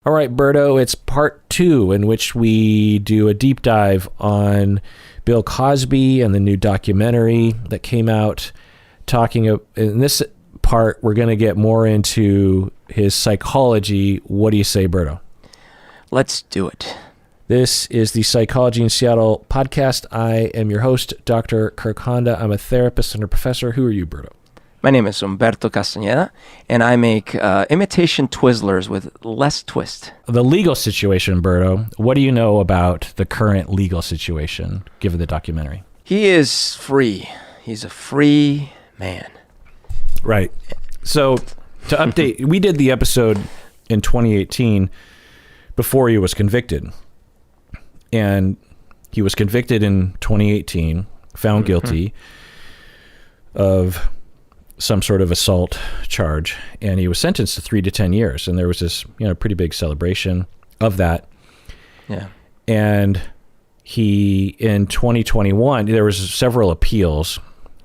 All right, Berto, it's part 2 in which we do a deep dive on Bill Cosby and the new documentary that came out in this part, we're going to get more into his psychology. What do you say, Berto? Let's do it. This is the Psychology in Seattle podcast. I am your host, Dr. Kirk Honda. I'm a therapist and a professor. Who are you, Berto? My name is Humberto Castañeda, and I make imitation Twizzlers with less twist. The legal situation, Berto. What do you know about the current legal situation, given the documentary? He is free. He's a free man. Right. So, to update, we did the episode in 2018 before he was convicted. And he was convicted in 2018, found guilty of some sort of assault charge, and he was sentenced to 3 to 10 years. And there was this, pretty big celebration of that. Yeah. And he, in 2021, there was several appeals,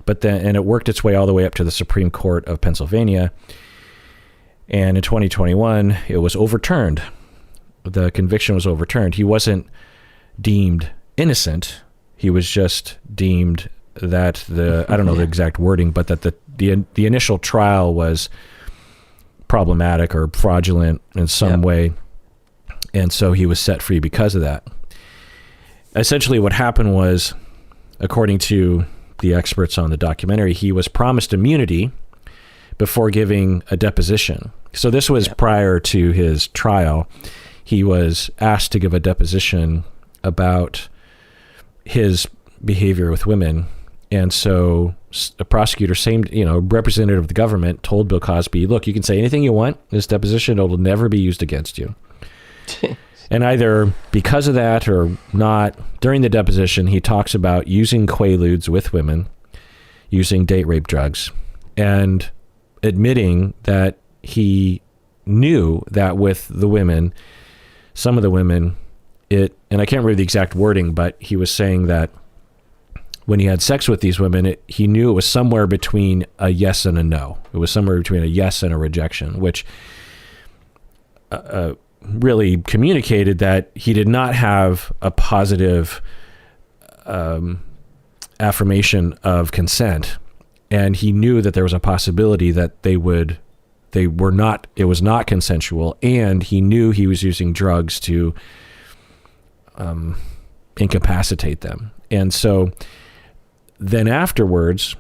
and it worked its way all the way up to the Supreme Court of Pennsylvania. And in 2021, it was overturned. The conviction was overturned. He wasn't deemed innocent. He was just deemed that I don't know the exact wording, but that the initial trial was problematic or fraudulent in some way. And so he was set free because of that. Essentially what happened was, according to the experts on the documentary, he was promised immunity before giving a deposition. So this was prior to his trial. He was asked to give a deposition about his behavior with women. And so a prosecutor, representative of the government, told Bill Cosby, look, you can say anything you want. This deposition will never be used against you. And either because of that or not, during the deposition, he talks about using quaaludes with women, using date rape drugs, and admitting that he knew that with the women, some of the women, and I can't remember the exact wording, but he was saying that when he had sex with these women, he knew it was somewhere between a yes and a no. It was somewhere between a yes and a rejection, which really communicated that he did not have a positive affirmation of consent. And he knew that there was a possibility that it was not consensual. And he knew he was using drugs to incapacitate them. And so then afterwards,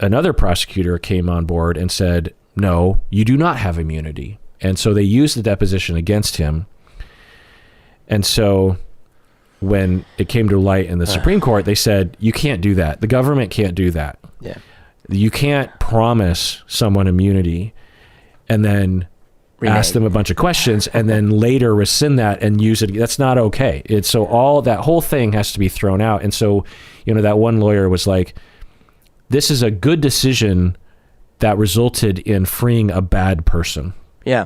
another prosecutor came on board and said, no, you do not have immunity. And so they used the deposition against him. And so when it came to light in the Supreme Court, they said, you can't do that. The government can't do that. Yeah. You can't promise someone immunity and then ask them a bunch of questions and then later rescind that and use it. That's not okay. That whole thing has to be thrown out. And so, that one lawyer was like, this is a good decision that resulted in freeing a bad person. Yeah.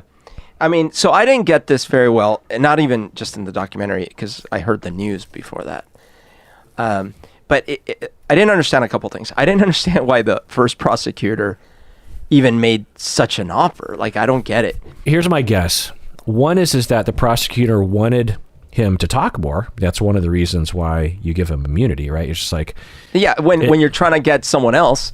I mean, so I didn't get this very well, and not even just in the documentary, because I heard the news before that. But I didn't understand a couple things. I didn't understand why the first prosecutor even made such an offer. Like, I don't get it. Here's my guess. One is that the prosecutor wanted him to talk more. That's one of the reasons why you give him immunity, right? It's just like... Yeah, when you're trying to get someone else.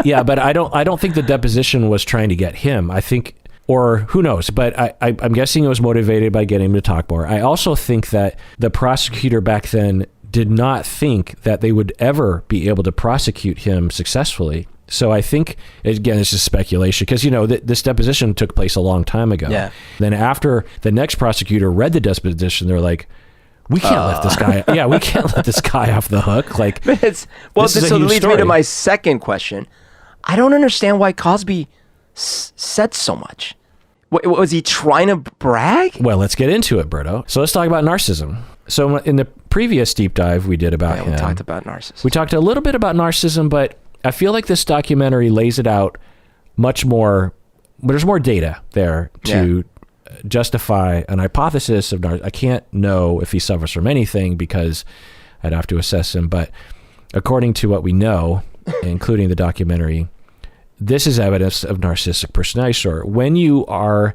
Yeah, but I don't think the deposition was trying to get him. I think, or who knows, but I'm guessing it was motivated by getting him to talk more. I also think that the prosecutor back then did not think that they would ever be able to prosecute him successfully. So I think, again, it's just speculation because, this deposition took place a long time ago. Yeah. Then after the next prosecutor read the deposition, they're like, we can't let this guy, we can't let this guy off the hook. Like, so it leads me to my second question. I don't understand why Cosby said so much. Was he trying to brag? Well, let's get into it, Berto. So let's talk about narcissism. So in the previous deep dive we did about him, we talked about narcissism. We talked a little bit about narcissism, but I feel like this documentary lays it out much more. There's more data there to justify an hypothesis of narcissism. I can't know if he suffers from anything because I'd have to assess him. But according to what we know, including the documentary, this is evidence of narcissistic personality disorder. When you are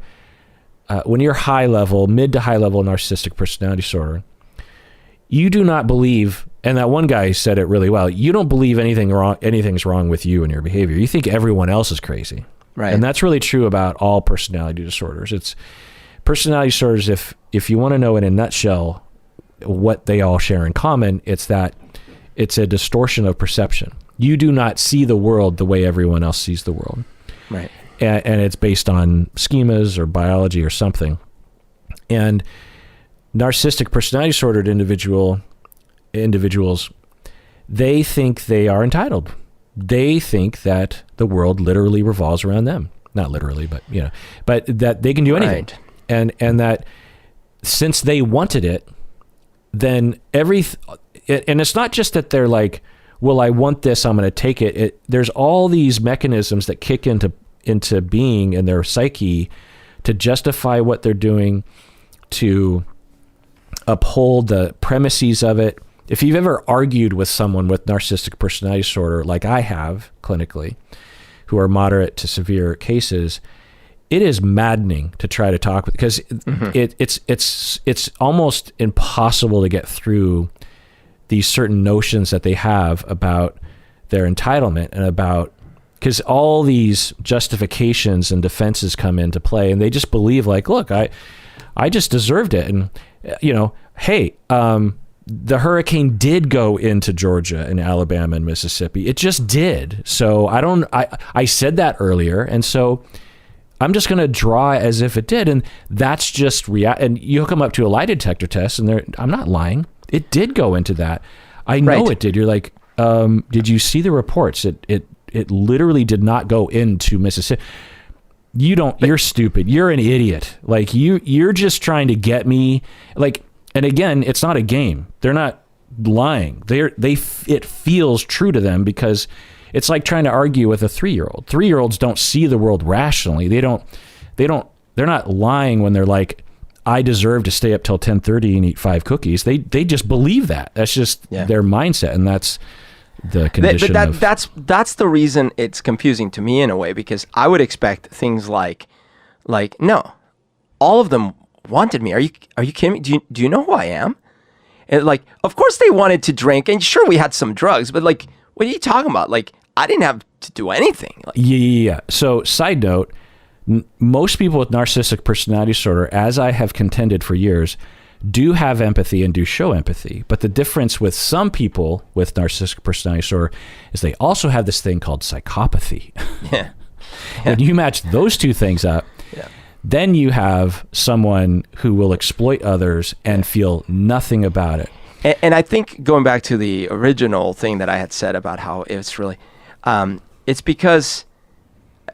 when you're high level, mid to high level narcissistic personality disorder, you do not believe, and that one guy said it really well, you don't believe anything's wrong with you and your behavior. You think everyone else is crazy. Right. And that's really true about all personality disorders. It's personality disorders, if you want to know in a nutshell what they all share in common, it's that it's a distortion of perception. You do not see the world the way everyone else sees the world. Right. And it's based on schemas or biology or something. And narcissistic personality disordered individuals, they think they are entitled. They think that the world literally revolves around them. Not literally, but but that they can do anything. Right. And that since they wanted it, then and it's not just that they're like, well, I want this, I'm going to take it. There's all these mechanisms that kick into being in their psyche to justify what they're doing, to uphold the premises of it. If you've ever argued with someone with narcissistic personality disorder, like I have clinically, who are moderate to severe cases, it is maddening to try to talk with, because it's almost impossible to get through these certain notions that they have about their entitlement and about, because all these justifications and defenses come into play, and they just believe like, look, I just deserved it. And, hey, the hurricane did go into Georgia and Alabama and Mississippi. It just did. So I said that earlier. And so I'm just going to draw as if it did. And that's just and you hook them up to a lie detector test and I'm not lying. It did go into that. I know it did. You're like, did you see the reports? It literally did not go into Mississippi. You're stupid. You're an idiot. Like you're just trying to get me, like, and again, it's not a game. They're not lying. It feels true to them because it's like trying to argue with a 3-year-old. 3-year-olds don't see the world rationally. They're not lying when they're like, I deserve to stay up till 10:30 and eat 5 cookies. They just believe that. That's just their mindset, and that's the condition. That's the reason it's confusing to me in a way, because I would expect things like no, all of them wanted me. Are you kidding me? Do you know who I am? And like, of course they wanted to drink, and sure we had some drugs, but like, what are you talking about? Like, I didn't have to do anything. Like, yeah. So, side note, most people with narcissistic personality disorder, as I have contended for years, do have empathy and do show empathy. But the difference with some people with narcissistic personality disorder is they also have this thing called psychopathy. Yeah. When you match those two things up, then you have someone who will exploit others and feel nothing about it. And I think going back to the original thing that I had said about how it's really, it's because,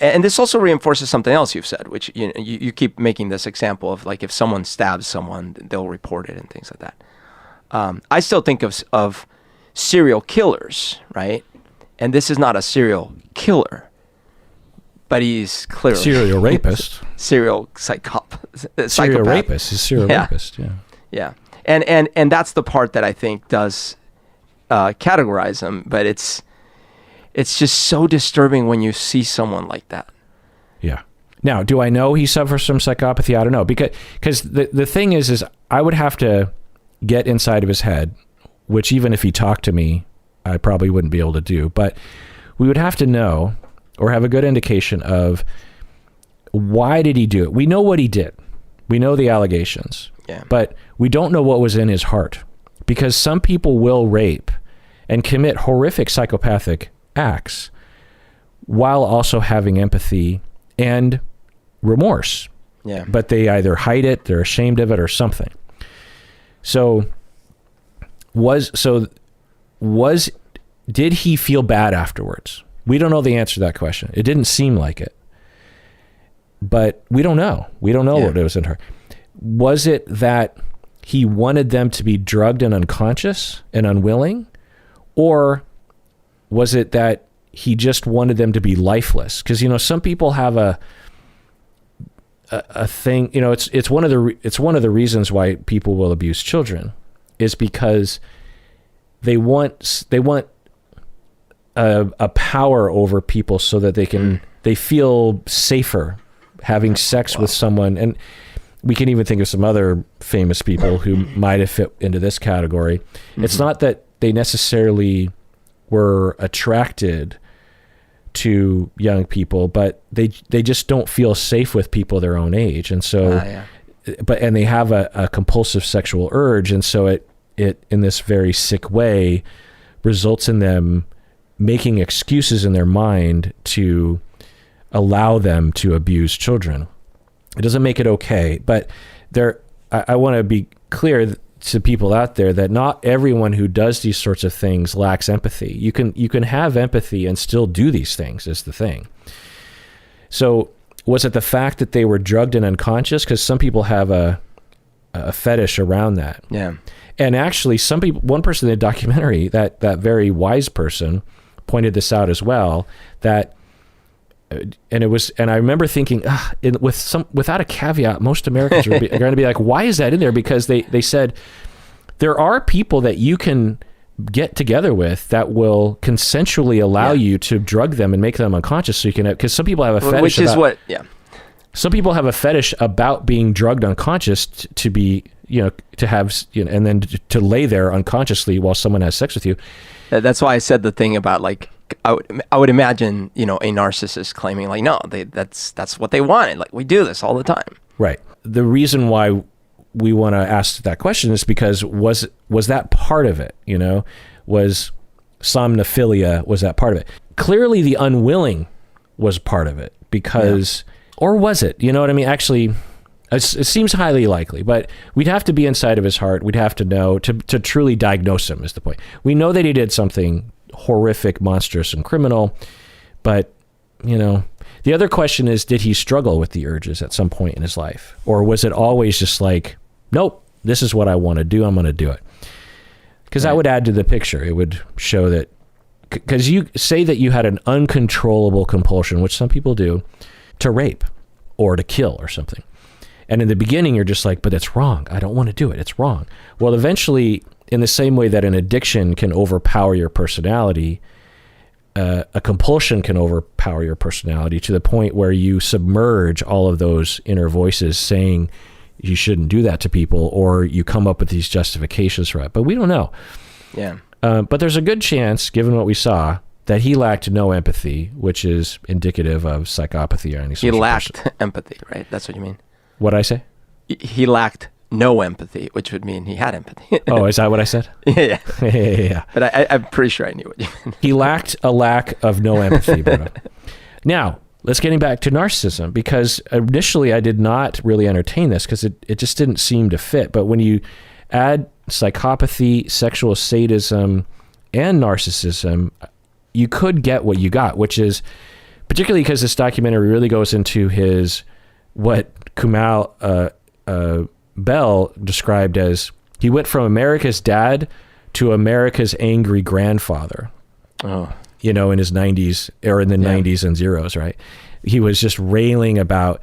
and this also reinforces something else you've said, which you keep making this example of like, if someone stabs someone, they'll report it and things like that. I still think of serial killers, right? And this is not a serial killer, but he's clearly serial rapist. Serial psychopath. Serial rapist. He's serial rapist. Yeah. Yeah. And that's the part that I think does categorize them, but it's just so disturbing when you see someone like that. Yeah. Now, do I know he suffers from psychopathy? I don't know, because the thing is I would have to get inside of his head, which even if he talked to me, I probably wouldn't be able to do. But we would have to know or have a good indication of why did he do it. We know what he did. We know the allegations. Yeah. But we don't know what was in his heart, because some people will rape and commit horrific psychopathic acts while also having empathy and remorse. Yeah. But they either hide it, they're ashamed of it, or something. Did he feel bad afterwards? We don't know the answer to that question. It didn't seem like it. But we don't know. We don't know what it was in her. Was it that he wanted them to be drugged and unconscious and unwilling? Or was it that he just wanted them to be lifeless? Because, some people have a thing, it's one of the reasons why people will abuse children, is because they want a power over people so that they feel safer having sex with someone. we can even think of some other famous people who might have fit into this category. It's not that they necessarily were attracted to young people, but they just don't feel safe with people their own age. And so, and they have a compulsive sexual urge. And so it in this very sick way results in them making excuses in their mind to allow them to abuse children. It doesn't make it okay, but I want to be clear to people out there that not everyone who does these sorts of things lacks empathy. You can have empathy and still do these things, is the thing. So was it the fact that they were drugged and unconscious? Because some people have a fetish around that. Yeah. And actually one person in the documentary, that very wise person, pointed this out as well, that and I remember thinking, without a caveat, most Americans are going to be like, why is that in there? Because they said there are people that you can get together with that will consensually allow you to drug them and make them unconscious, so you can, because some people have a fetish some people have a fetish about being drugged unconscious to be, to have, and then to lay there unconsciously while someone has sex with you. That's why I said the thing about like, I would imagine, a narcissist claiming like, no, that's what they wanted. Like, we do this all the time. Right. The reason why we want to ask that question is because was that part of it? Was somnophilia, was that part of it? Clearly the unwilling was part of it because, or was it? You know what I mean? Actually, it seems highly likely, but we'd have to be inside of his heart. We'd have to know to truly diagnose him is the point. We know that he did something horrific, monstrous, and criminal, but the other question is, did he struggle with the urges at some point in his life, or was it always just like, nope, this is what I want to do, I'm going to do it? Because that would add to the picture. It would show that, because you say that you had an uncontrollable compulsion, which some people do, to rape or to kill or something, and in the beginning you're just like, but it's wrong, I don't want to do it, it's wrong. Well, eventually, in the same way that an addiction can overpower your personality, a compulsion can overpower your personality to the point where you submerge all of those inner voices saying you shouldn't do that to people, or you come up with these justifications for it. But we don't know. Yeah. But there's a good chance, given what we saw, that he lacked no empathy, which is indicative of psychopathy or any sort of person. He lacked empathy, right? That's what you mean. What'd I say? He lacked no empathy, which would mean he had empathy. Oh, is that what I said? Yeah. But I'm pretty sure I knew what you meant. He lacked a lack of no empathy, Bruno. Now, let's getting back to narcissism, because initially I did not really entertain this because it just didn't seem to fit. But when you add psychopathy, sexual sadism, and narcissism, you could get what you got, which is, particularly because this documentary really goes into what Kumail Bell described as, he went from America's dad to America's angry grandfather. Oh. In his 90s, or in the 90s and zeros, right? He was just railing about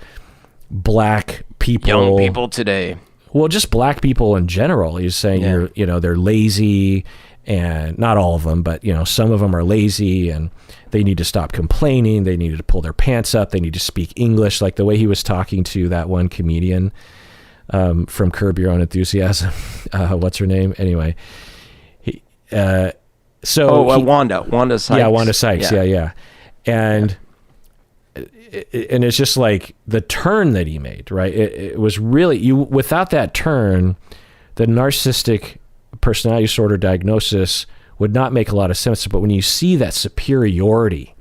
black people. Young people today. Well, just black people in general. He's saying they're lazy, and not all of them, but some of them are lazy, and they need to stop complaining. They need to pull their pants up. They need to speak English, like the way he was talking to that one comedian from Curb Your Own Enthusiasm. What's her name? Anyway, Wanda Sykes. Yeah, Wanda Sykes. Yeah. And it's just like the turn that he made, right? It was really, without that turn, the narcissistic personality disorder diagnosis would not make a lot of sense. But when you see that superiority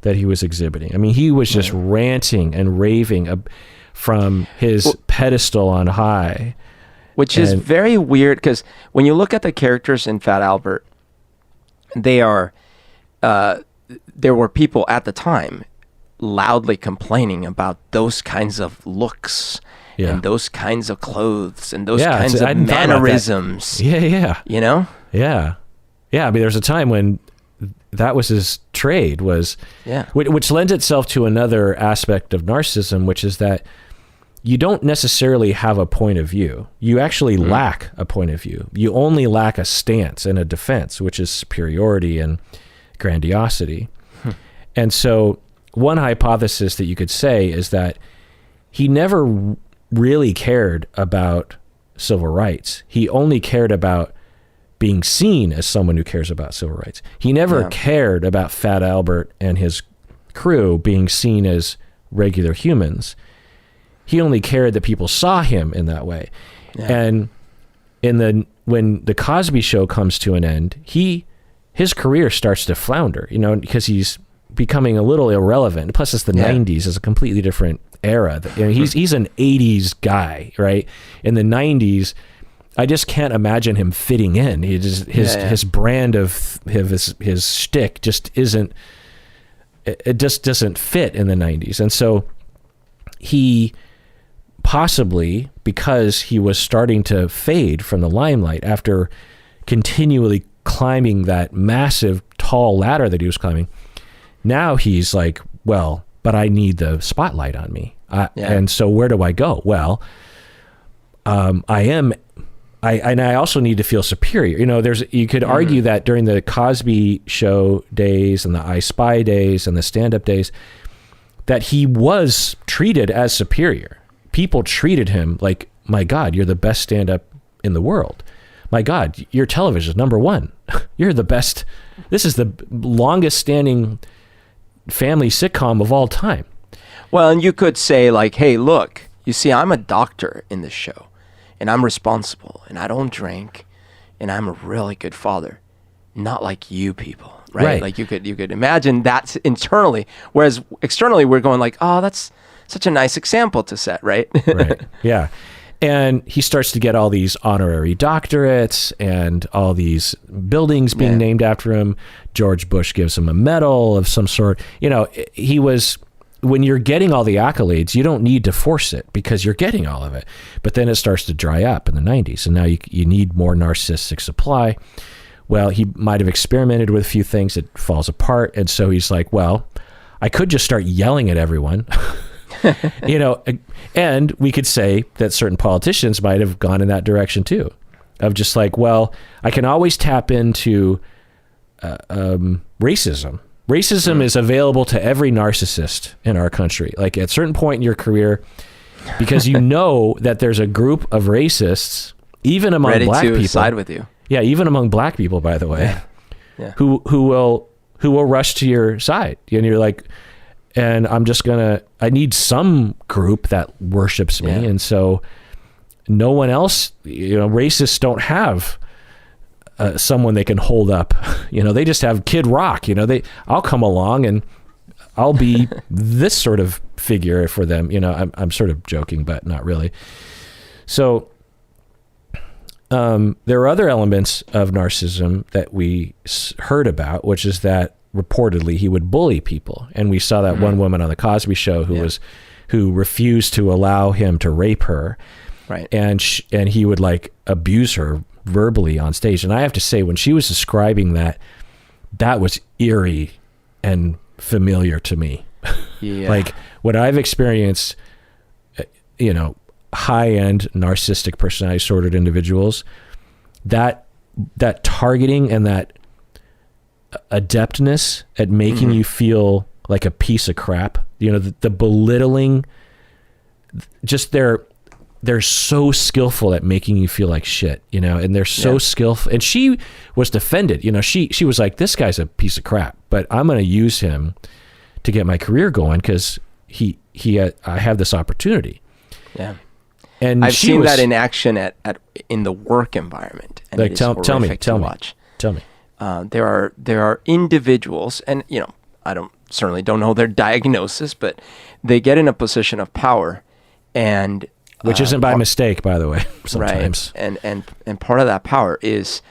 that he was exhibiting, I mean, he was just ranting and raving from his pedestal on high. Which is very weird, because when you look at the characters in Fat Albert, they are, there were people at the time loudly complaining about those kinds of looks and those kinds of clothes and those kinds of mannerisms. Yeah. Yeah. I mean, there's a time when that was his trade, which lends itself to another aspect of narcissism, which is that you don't necessarily have a point of view. You actually lack a point of view. You only lack a stance and a defense, which is superiority and grandiosity. And so one hypothesis that you could say is that he never really cared about civil rights. He only cared about being seen as someone who cares about civil rights. He never cared about Fat Albert and his crew being seen as regular humans. He only cared that people saw him in that way. Yeah. And when the Cosby Show comes to an end, his career starts to flounder, because he's becoming a little irrelevant. Plus, it's the 90s. It's a completely different era. He's an 80s guy, right? In the 90s, I just can't imagine him fitting in. His brand of his shtick just isn't. It just doesn't fit in the 90s, and so he possibly, because he was starting to fade from the limelight after continually climbing that massive tall ladder that he was climbing. Now he's like, well, but I need the spotlight on me. And so where do I go? Well, I also need to feel superior. You could argue that during the Cosby Show days and the I Spy days and the stand-up days, that he was treated as superior. People treated him like, my God, you're the best stand-up in the world. My God, your television is number one. You're the best. This is the longest standing family sitcom of all time. Well, and you could say like, hey, look, you see, I'm a doctor in this show and I'm responsible and I don't drink and I'm a really good father. Not like you people, right? Like you could imagine that's internally, whereas externally we're going like, oh, that's such a nice example to set, right? Right. Yeah. And he starts to get all these honorary doctorates and all these buildings being named after him. George Bush gives him a medal of some sort. When you're getting all the accolades, you don't need to force it because you're getting all of it. But then it starts to dry up in the 90s. And now you need more narcissistic supply. Well, he might have experimented with a few things. It falls apart. And so he's like, well, I could just start yelling at everyone. And we could say that certain politicians might have gone in that direction too, of just like, well, I can always tap into racism. Racism is available to every narcissist in our country. Like at a certain point in your career, because that there's a group of racists, even among black people, side with you. Yeah, even among black people, by the way, who will rush to your side, and you're like. And I need some group that worships me. And so no one else, racists don't have someone they can hold up. They just have Kid Rock, I'll come along and I'll be this sort of figure for them. I'm sort of joking, but not really. So there are other elements of narcissism that we heard about, which is that reportedly he would bully people, and we saw that one woman on the Cosby Show who refused to allow him to rape her, right? And he would like abuse her verbally on stage. And I have to say, when she was describing that was eerie and familiar to me. Like what I've experienced, high-end narcissistic personality disordered individuals, that targeting and that adeptness at making you feel like a piece of crap, the belittling, just they're so skillful at making you feel like shit, and they're so skillful. And she was defended, she was like, this guy's a piece of crap, but I'm going to use him to get my career going because I have this opportunity. Yeah. And I've seen that in action in the work environment. And like, tell me. There are individuals, and I certainly don't know their diagnosis, but they get in a position of power, and which isn't by mistake, by the way. Sometimes, right? And part of that power is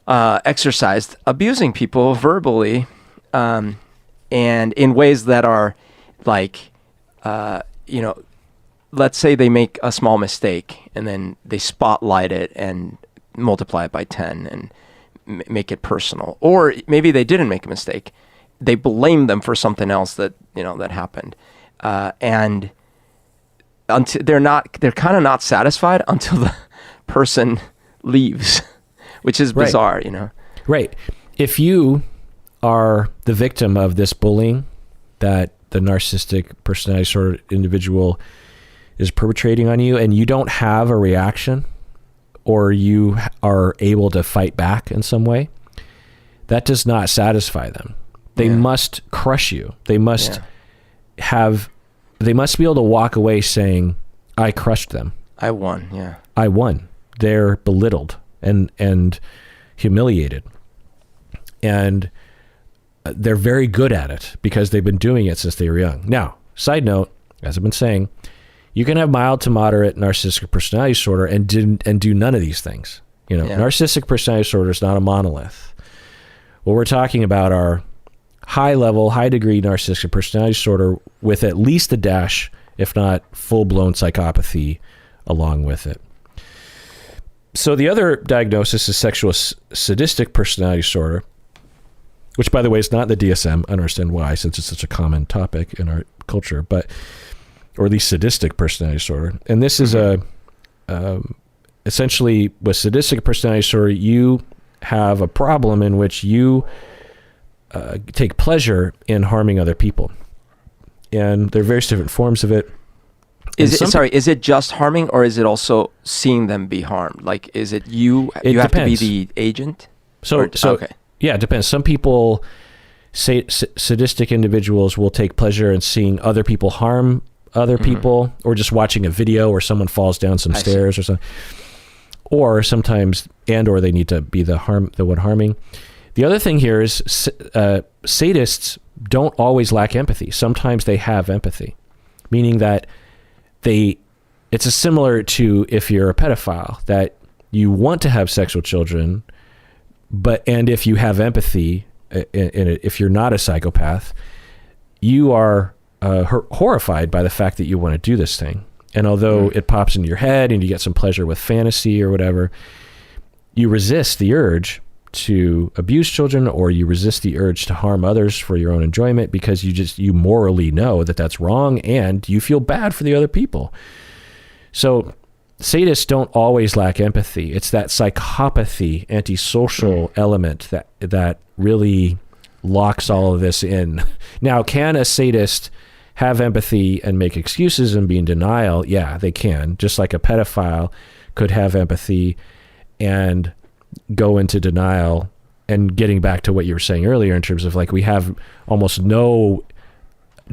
exercised abusing people verbally, and in ways that are like, let's say they make a small mistake, and then they spotlight it and multiply it by 10 and make it personal, or maybe they didn't make a mistake, they blame them for something else that that happened, and until they're kind of not satisfied until the person leaves, which is bizarre. Right. If you are the victim of this bullying that the narcissistic personality disorder individual is perpetrating on you and you don't have a reaction, or you are able to fight back in some way, that does not satisfy them. They must crush you. They must they must be able to walk away saying, I crushed them. I won. Yeah. I won. They're belittled and humiliated. And they're very good at it because they've been doing it since they were young. Now, side note, as I've been saying, you can have mild to moderate narcissistic personality disorder and do none of these things. Narcissistic personality disorder is not a monolith. What we're talking about are high level, high degree narcissistic personality disorder with at least a dash, if not full blown psychopathy along with it. So the other diagnosis is sexual sadistic personality disorder, which, by the way, is not in the DSM. I don't understand why, since it's such a common topic in our culture, or at least sadistic personality disorder. And this is essentially with sadistic personality disorder, you have a problem in which you take pleasure in harming other people. And there are various different forms of it. Is it just harming, or is it also seeing them be harmed? Like, is it you have to be the agent? Okay. Yeah, it depends. Some people, sadistic individuals, will take pleasure in seeing other people harm other people, or just watching a video where someone falls down some stairs or something. Or sometimes, or they need to be the one harming. The other thing here is sadists don't always lack empathy. Sometimes they have empathy, meaning that it's similar to if you're a pedophile, that you want to have sex with children, and if you have empathy, if you're not a psychopath, you are horrified by the fact that you want to do this thing. And although it pops into your head and you get some pleasure with fantasy or whatever, you resist the urge to abuse children, or you resist the urge to harm others for your own enjoyment, because you morally know that that's wrong and you feel bad for the other people. So sadists don't always lack empathy. It's that psychopathy, antisocial element that really locks all of this in. Now, can a sadist have empathy and make excuses and be in denial? Yeah, they can. Just like a pedophile could have empathy and go into denial. And getting back to what you were saying earlier in terms of, like, we have almost no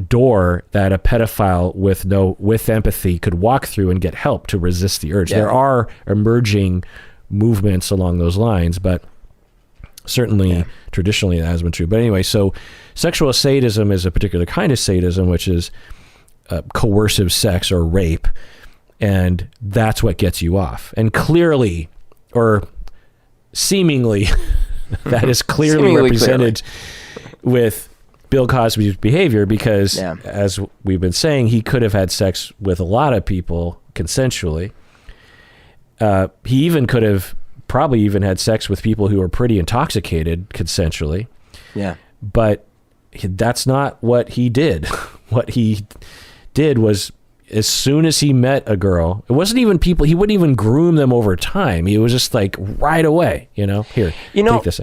door that a pedophile with empathy could walk through and get help to resist the urge. Yeah. There are emerging movements along those lines, but certainly traditionally that has been true. But anyway, so sexual sadism is a particular kind of sadism, which is coercive sex or rape, and that's what gets you off. And clearly, or seemingly, that is clearly represented with Bill Cosby's behavior, because as we've been saying, he could have had sex with a lot of people consensually. He even could have probably even had sex with people who were pretty intoxicated consensually. Yeah. But that's not what he did. What he did was, as soon as he met a girl, it wasn't even people, he wouldn't even groom them over time. He was just like right away, here, take this.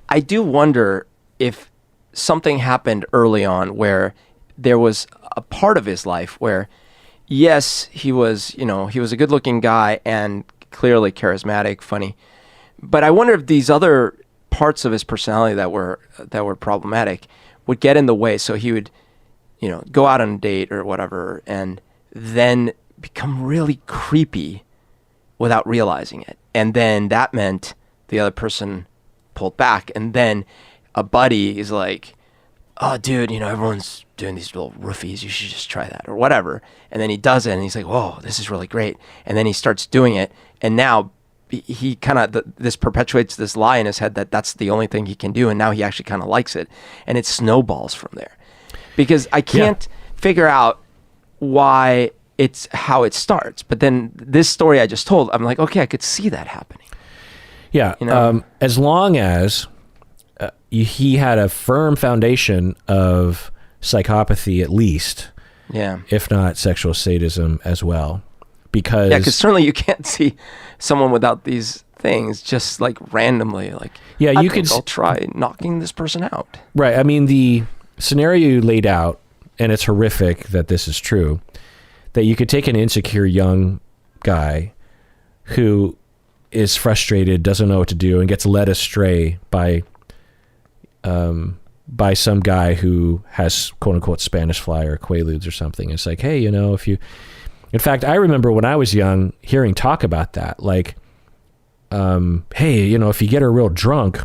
I do wonder if something happened early on where there was a part of his life where, yes, he was a good looking guy and clearly charismatic, funny. But I wonder if these other parts of his personality that were problematic would get in the way. So he would, go out on a date or whatever, and then become really creepy without realizing it. And then that meant the other person pulled back. And then a buddy is like, oh, dude, everyone's doing these little roofies. You should just try that or whatever. And then he does it and he's like, whoa, this is really great. And then he starts doing it. And now he kind of, this perpetuates this lie in his head that that's the only thing he can do. And now he actually kind of likes it. And it snowballs from there. Because I can't figure out why it's how it starts. But then this story I just told, I'm like, okay, I could see that happening. Yeah. As long as he had a firm foundation of psychopathy, at least, if not sexual sadism as well. Because certainly you can't see someone without these things just like randomly, like, I'll try knocking this person out. Right. I mean, the scenario you laid out, and it's horrific that this is true, that you could take an insecure young guy who is frustrated, doesn't know what to do, and gets led astray by some guy who has quote unquote Spanish fly or Quaaludes or something. It's like, hey, if you, in fact, I remember when I was young hearing talk about that, like, hey, if you get her real drunk,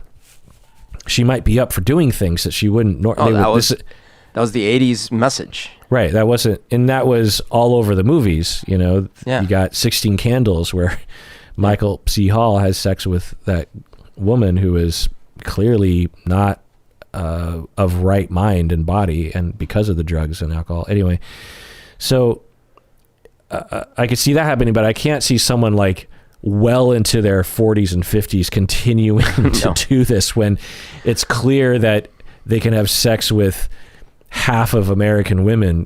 she might be up for doing things that she wouldn't. That was the 80s message. Right. That was all over the movies. You got 16 Candles where Michael C. Hall has sex with that woman who is clearly not of right mind and body, and because of the drugs and alcohol. Anyway, so I could see that happening, but I can't see someone like well into their 40s and 50s continuing to do this when it's clear that they can have sex with half of American women,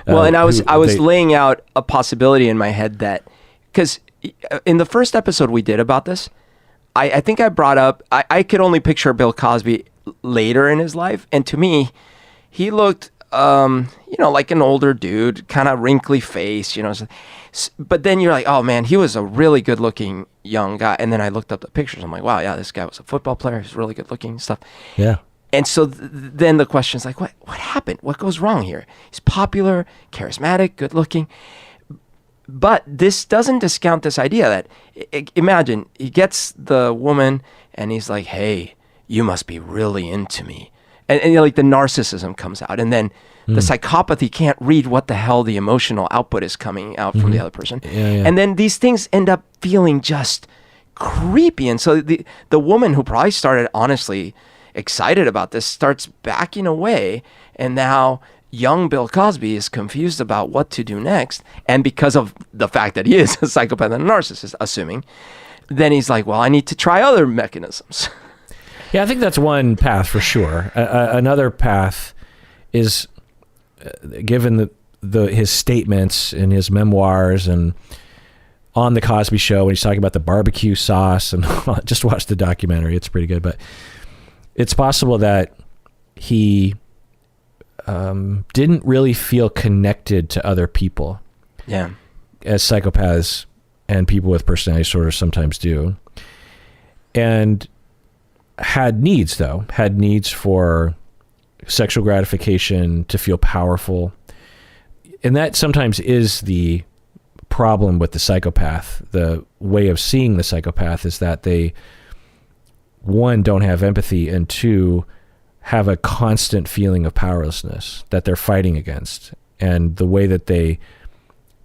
Well, and I was laying out a possibility in my head that, because in the first episode we did about this, I think I brought up, I could only picture Bill Cosby later in his life, and to me, he looked, like an older dude, kind of wrinkly face, but then you're like, oh man, he was a really good looking young guy. And then I looked up the pictures. I'm like, wow, yeah, this guy was a football player. He's really good looking and stuff. Yeah. And so then the question's like, what happened? What goes wrong here? He's popular, charismatic, good looking. But this doesn't discount this idea that, imagine, he gets the woman and he's like, hey, you must be really into me. And like the narcissism comes out. And then the psychopathy can't read what the hell the emotional output is coming out from the other person. Yeah. And then these things end up feeling just creepy. And so the woman who probably started honestly excited about this starts backing away, and now young Bill Cosby is confused about what to do next, and because of the fact that he is a psychopath and a narcissist, assuming, then he's like, well, I need to try other mechanisms. Yeah, I think that's one path for sure. Another path is, given his statements in his memoirs and on the Cosby Show when he's talking about the barbecue sauce, and just watch the documentary, it's pretty good, but it's possible that he didn't really feel connected to other people. Yeah. As psychopaths and people with personality disorders sometimes do. And had needs for sexual gratification, to feel powerful. And that sometimes is the problem with the psychopath. The way of seeing the psychopath is that they, one, don't have empathy, and two, have a constant feeling of powerlessness that they're fighting against. And the way that they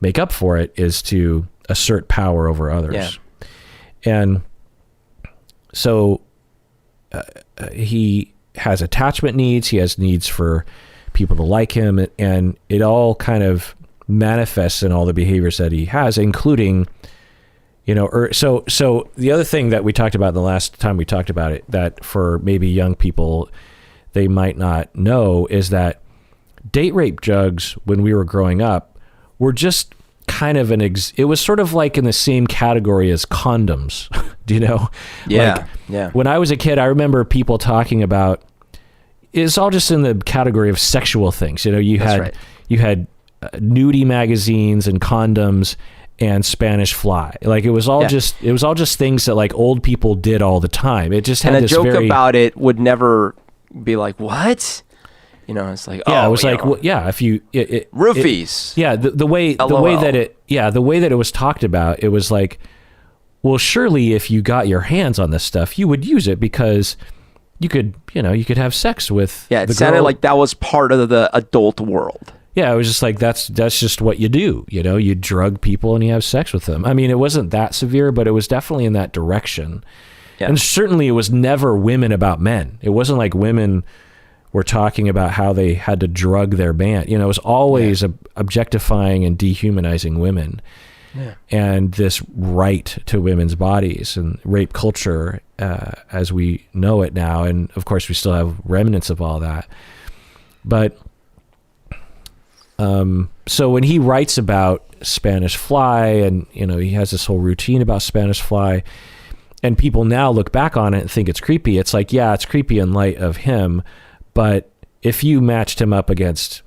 make up for it is to assert power over others. Yeah. And so he has attachment needs. He has needs for people to like him, and it all kind of manifests in all the behaviors that he has, including, so the other thing that we talked about the last time we talked about it, that for maybe young people, they might not know, is that date rape drugs, when we were growing up, were just kind of it was sort of like in the same category as condoms. Do you know? Yeah. Yeah. When I was a kid, I remember people talking about, it's all just in the category of sexual things. You had nudie magazines and condoms and Spanish fly. Like it was all just things that like old people did all the time. It just had and this a joke about it would never be like, what? It's like, it was like, well, yeah, if you roofies. The way that it was talked about, it was like, well, surely if you got your hands on this stuff, you would use it because you could have sex with. Yeah, it sounded like that was part of the adult world. Yeah, it was just like, that's just what you do. You drug people and you have sex with them. I mean, it wasn't that severe, but it was definitely in that direction. Yeah. And certainly it was never women about men. It wasn't like women were talking about how they had to drug their man. It was always objectifying and dehumanizing women. Yeah. And this right to women's bodies and rape culture as we know it now. And of course we still have remnants of all that. But so when he writes about Spanish fly, and he has this whole routine about Spanish fly, and people now look back on it and think it's creepy. It's like, yeah, it's creepy in light of him, but if you matched him up against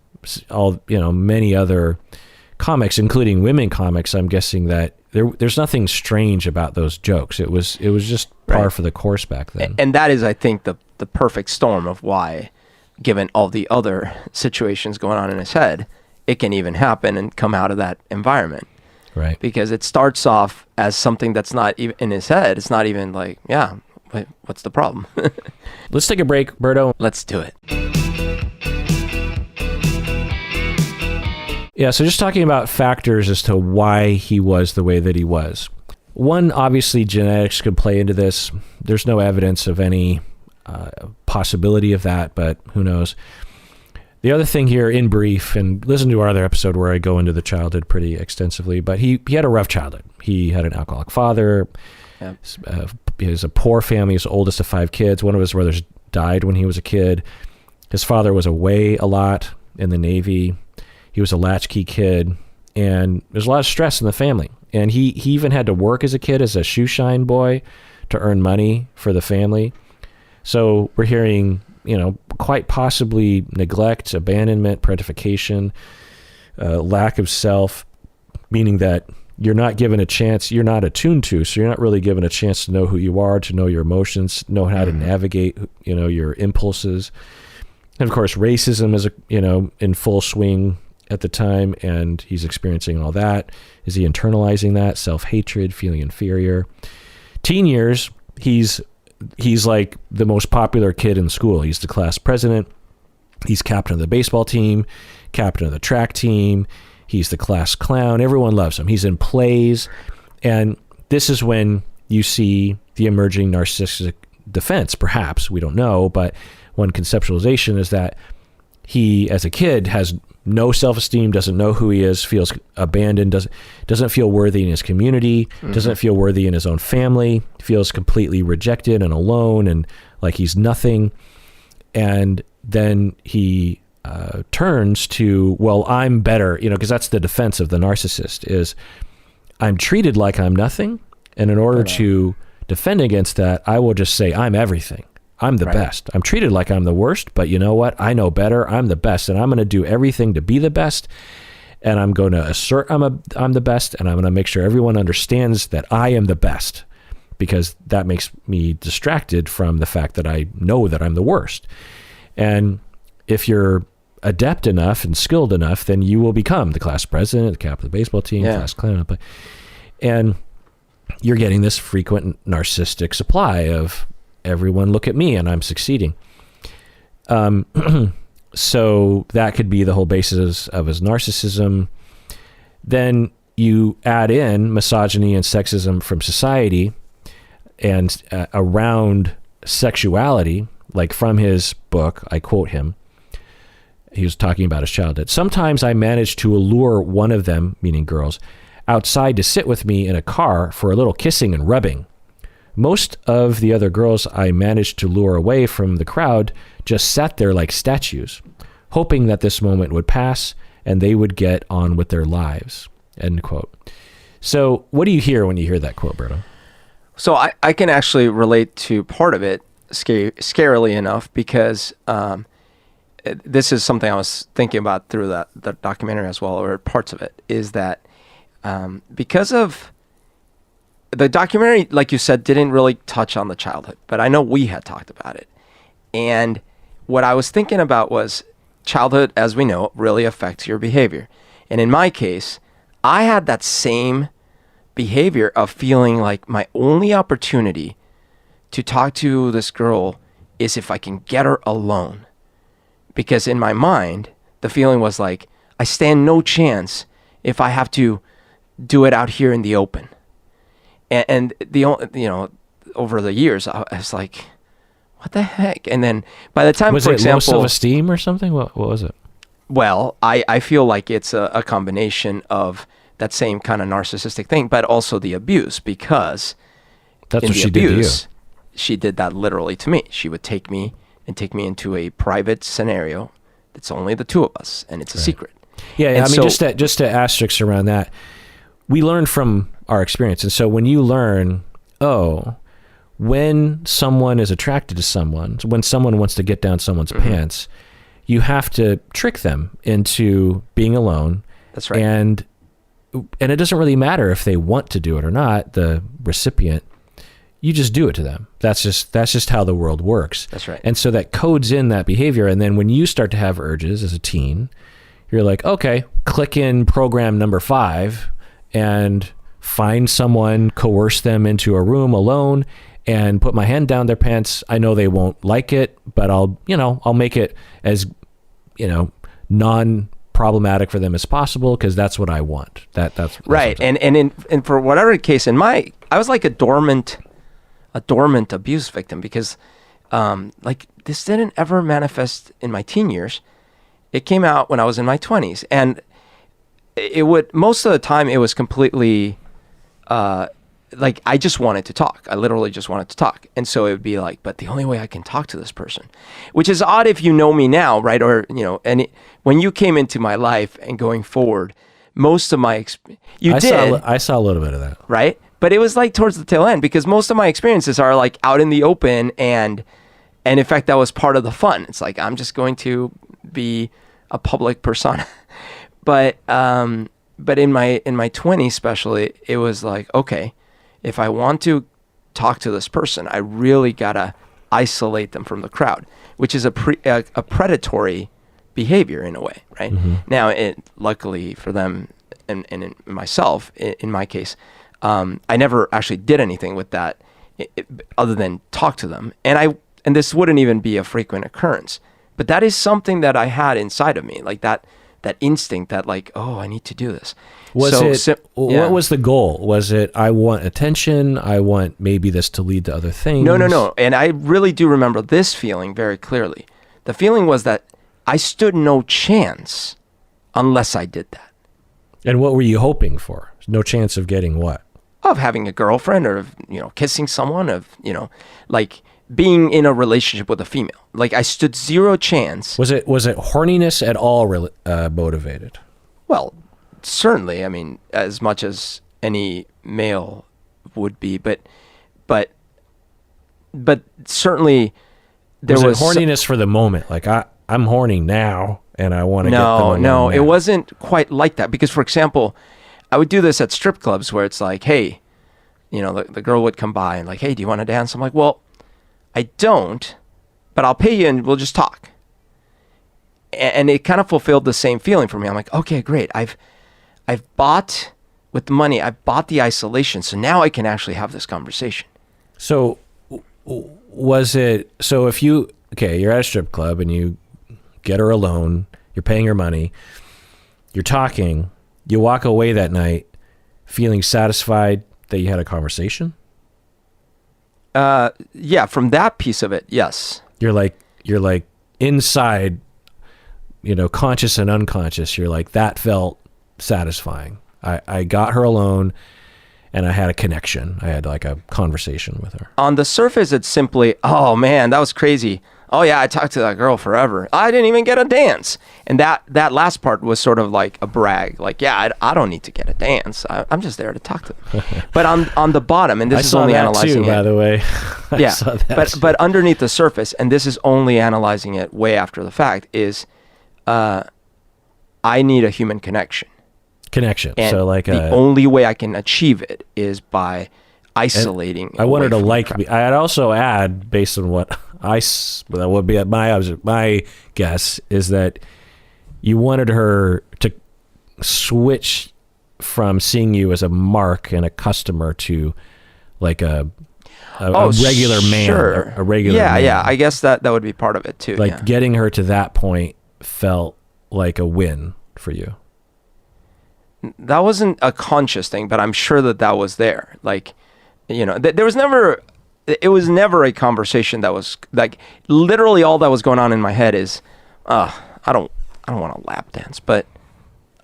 all, many other comics, including women comics, I'm guessing that there's nothing strange about those jokes. It was just par for the course back then. And that is, I think, the perfect storm of why, given all the other situations going on in his head, it can even happen and come out of that environment. Right. Because it starts off as something that's not even in his head. It's not even like, yeah, what's the problem? Let's take a break, Berto. Let's do it. Yeah, so just talking about factors as to why he was the way that he was. One, obviously, genetics could play into this. There's no evidence of any possibility of that, but who knows. The other thing here, in brief, and listen to our other episode where I go into the childhood pretty extensively, but he had a rough childhood. He had an alcoholic father. Yeah. He was a poor family. He was the oldest of 5 kids. One of his brothers died when he was a kid. His father was away a lot in the Navy. He was a latchkey kid, and there's a lot of stress in the family. And he even had to work as a kid as a shoe shine boy to earn money for the family. So we're hearing, quite possibly neglect, abandonment, parentification, lack of self, meaning that you're not given a chance, you're not attuned to, so you're not really given a chance to know who you are, to know your emotions, know how to navigate, your impulses. And of course, racism is, in full swing at the time, and he's experiencing all that. Is he internalizing that? Self-hatred, feeling inferior. Teen years, he's like the most popular kid in school. He's the class president. He's captain of the baseball team, captain of the track team. He's the class clown. Everyone loves him. He's in plays. And this is when you see the emerging narcissistic defense, perhaps. We don't know, but one conceptualization is that he, as a kid, has no self-esteem, doesn't know who he is, feels abandoned, doesn't feel worthy in his community, doesn't feel worthy in his own family, feels completely rejected and alone and like he's nothing. And then he turns to, well, I'm better, because that's the defense of the narcissist, is I'm treated like I'm nothing. And in order to defend against that, I will just say I'm everything. I'm the best. I'm treated like I'm the worst, but you know what? I know better. I'm the best, and I'm going to do everything to be the best. And I'm going to assert I'm the best, and I'm going to make sure everyone understands that I am the best, because that makes me distracted from the fact that I know that I'm the worst. And if you're adept enough and skilled enough, then you will become the class president, the captain of the baseball team, class clown. And you're getting this frequent narcissistic supply of everyone look at me and I'm succeeding. So that could be the whole basis of his narcissism. Then you add in misogyny and sexism from society and around sexuality, like from his book, I quote him. He was talking about his childhood. Sometimes I managed to allure one of them, meaning girls, outside to sit with me in a car for a little kissing and rubbing. Most of the other girls I managed to lure away from the crowd just sat there like statues, hoping that this moment would pass and they would get on with their lives, end quote. So what do you hear when you hear that quote, Berto? So I can actually relate to part of it, scarily enough, because this is something I was thinking about through the documentary as well, or parts of it, is that because of the documentary, like you said, didn't really touch on the childhood, but I know we had talked about it. And what I was thinking about was childhood, as we know, really affects your behavior. And in my case, I had that same behavior of feeling like my only opportunity to talk to this girl is if I can get her alone. Because in my mind, the feeling was like, I stand no chance if I have to do it out here in the open. And over the years, I was like, what the heck? And then by the time, was for it example, low self-esteem or something? What was it? Well, I feel like it's a combination of that same kind of narcissistic thing, but also the abuse, because that's what she did to you. She did that literally to me. She would take me into a private scenario that's only the two of us, and it's a secret. Yeah, and I mean, just to asterisk around that, we learn from our experience. And so when you learn, when someone is attracted to someone, when someone wants to get down someone's pants, you have to trick them into being alone. That's right. And and it doesn't really matter if they want to do it or not, the recipient, you just do it to them. That's just how the world works. That's right. And so that codes in that behavior. And then when you start to have urges as a teen, you're like, okay, click in program number 5 and find someone, coerce them into a room alone and put my hand down their pants. I know they won't like it, but I'll make it as, non-problematic for them as possible because that's what I want. That's right. And for whatever case, I was like a dormant abuse victim because like this didn't ever manifest in my teen years. It came out when I was in my 20s, and it would, most of the time it was completely like I just wanted to talk. I literally just wanted to talk. And so it would be like, but the only way I can talk to this person, which is odd if you know me now, right? Or, when you came into my life and going forward, most of my, I saw a little bit of that. Right? But it was like towards the tail end because most of my experiences are like out in the open, and in fact, that was part of the fun. It's like, I'm just going to be a public persona. But in my 20s especially, it was like, okay, if I want to talk to this person, I really gotta isolate them from the crowd, which is a predatory behavior in a way, right? Mm-hmm. Now, luckily for them and in myself, in my case, I never actually did anything with that other than talk to them, and this wouldn't even be a frequent occurrence, but that is something that I had inside of me, like that instinct that like, oh, I need to do this. What was the goal? Was it, I want attention, I want maybe this to lead to other things? No. And I really do remember this feeling very clearly. The feeling was that I stood no chance unless I did that. And what were you hoping for? No chance of getting what? Of having a girlfriend, or of, kissing someone, of, like being in a relationship with a female. Like I stood zero chance. Was it horniness at all motivated? Well, certainly. I mean, as much as any male would be, but certainly there was horniness for the moment. Like I'm horny now and I want to get them. No, it wasn't quite like that. Because, for example, I would do this at strip clubs where it's like, hey, the girl would come by and like, hey, do you want to dance? I'm like, well, I don't, but I'll pay you and we'll just talk. And it kind of fulfilled the same feeling for me. I'm like, okay, great. I've bought with the money. I've bought the isolation. So now I can actually have this conversation. So if you're at a strip club and you get her alone, you're paying her money, you're talking, you walk away that night feeling satisfied that you had a conversation? Yeah, from that piece of it, yes. You're like inside, conscious and unconscious. You're like, that felt satisfying. I got her alone and I had a connection. I had like a conversation with her. On the surface, it's simply, oh man, that was crazy. Oh yeah, I talked to that girl forever. I didn't even get a dance. And that last part was sort of like a brag. Like, yeah, I don't need to get a dance. I'm just there to talk to them. But on the bottom, and this is only analyzing it. By the way. Yeah, but underneath the surface, and this is only analyzing it way after the fact, is I need a human connection. And so like the only way I can achieve it is by isolating. I want her to like me. I'd also add, based on what that would be my guess, is that you wanted her to switch from seeing you as a mark and a customer to like a regular man. Sure. A regular man. Yeah. I guess that would be part of it too. Like getting her to that point felt like a win for you. That wasn't a conscious thing, but I'm sure that was there. Like, there was never, it was never a conversation that was like, literally all that was going on in my head is, I don't want to lap dance, but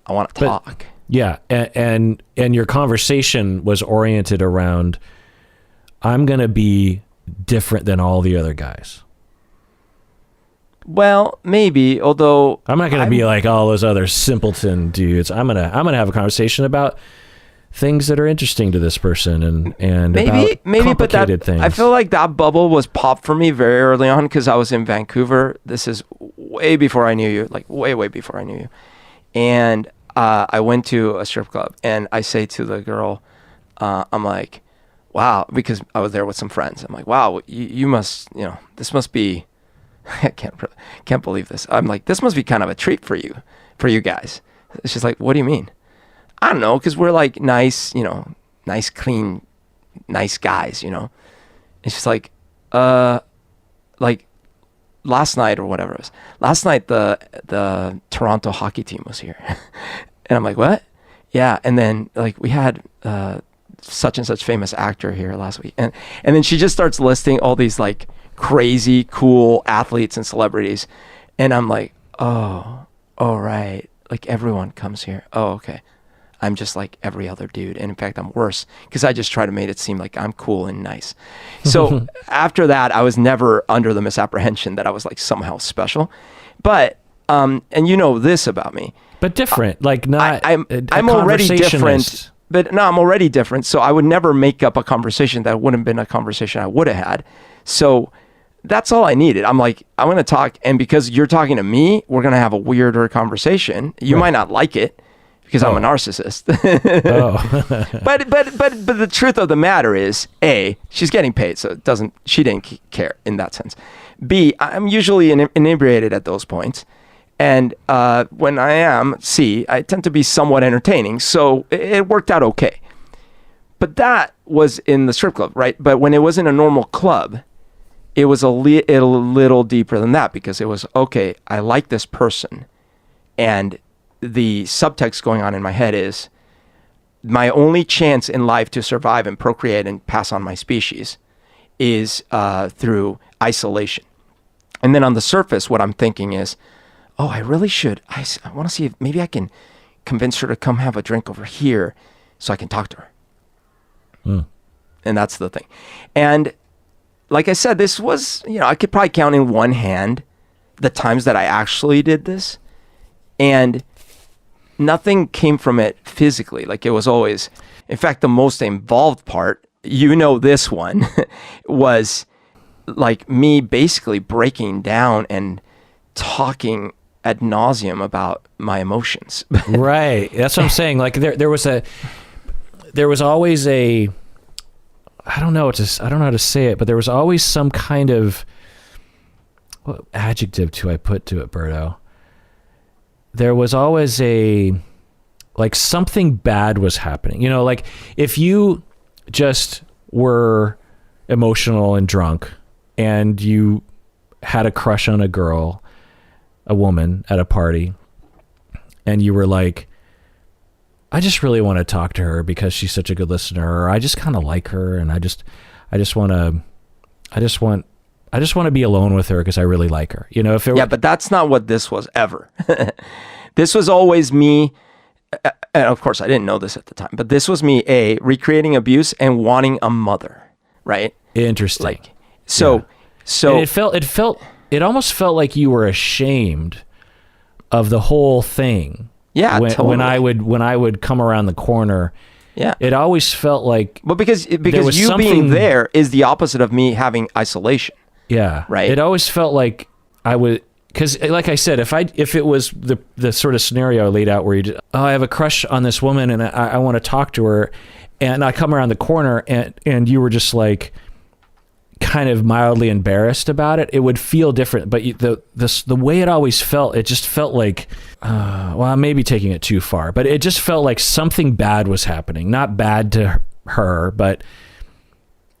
I want to talk. Yeah. And your conversation was oriented around, I'm going to be different than all the other guys. Well, maybe, although I'm not going to be like all those other simpleton dudes. I'm going to have a conversation about things that are interesting to this person and maybe complicated things. I feel like that bubble was popped for me very early on because I was in Vancouver. This is way before I knew you, like way before I knew you. And I went to a strip club and I say to the girl, I'm like, wow, because I was there with some friends. I'm like, wow, you must, this must be, I can't believe this. I'm like, this must be kind of a treat for you guys. She's like, what do you mean? I don't know, because we're like nice, nice, clean, nice guys, And she's like last night or whatever it was. Last night the Toronto hockey team was here. And I'm like, what? Yeah, and then like we had such and such famous actor here last week. And then she just starts listing all these like crazy cool athletes and celebrities. And I'm like, oh right. Like everyone comes here. Oh, okay. I'm just like every other dude. And in fact, I'm worse because I just try to make it seem like I'm cool and nice. So after that, I was never under the misapprehension that I was like somehow special. But, and you know this about me. But different, like not I'm already different. But no, I'm already different. So I would never make up a conversation that wouldn't have been a conversation I would have had. So that's all I needed. I'm like, I'm going to talk. And because you're talking to me, we're going to have a weirder conversation. You might not like it because I'm a narcissist. But the truth of the matter is, A, she's getting paid. So she didn't care in that sense. B, I'm usually inebriated at those points. And when I am, C, I tend to be somewhat entertaining. So it worked out okay. But that was in the strip club, right? But when it was in a normal club, it was a little deeper than that because it was, okay, I like this person. And the subtext going on in my head is my only chance in life to survive and procreate and pass on my species is through isolation. And then on the surface, what I'm thinking is, oh, I really should. I want to see if maybe I can convince her to come have a drink over here so I can talk to her. And that's the thing. And like I said, this was, I could probably count in one hand the times that I actually did this. And nothing came from it physically. Like it was always, in fact, the most involved part, this one, was like me basically breaking down and talking ad nauseum about my emotions. Right. That's what I'm saying. Like there was always a, I don't know how to say it, but there was always some kind of, what adjective do I put to it, Berto? There was always like something bad was happening. Like if you just were emotional and drunk and you had a crush on a woman at a party, and you were like, I just really want to talk to her because she's such a good listener, or I just kind of like her, and I just want to be alone with her because I really like her. But that's not what this was ever. This was always me. And of course I didn't know this at the time, but this was me, recreating abuse and wanting a mother. Right. Interesting. So and it almost felt like you were ashamed of the whole thing. Yeah, totally. When I would come around the corner, it always felt like, well, because you being there is the opposite of me having isolation. Yeah, right. It always felt like I would, because like I said, if it was the sort of scenario I laid out where I have a crush on this woman and I want to talk to her, and I come around the corner and you were just like kind of mildly embarrassed about it, it would feel different. But the way it always felt, it just felt like, well, I may be taking it too far, but it just felt like something bad was happening. Not bad to her, but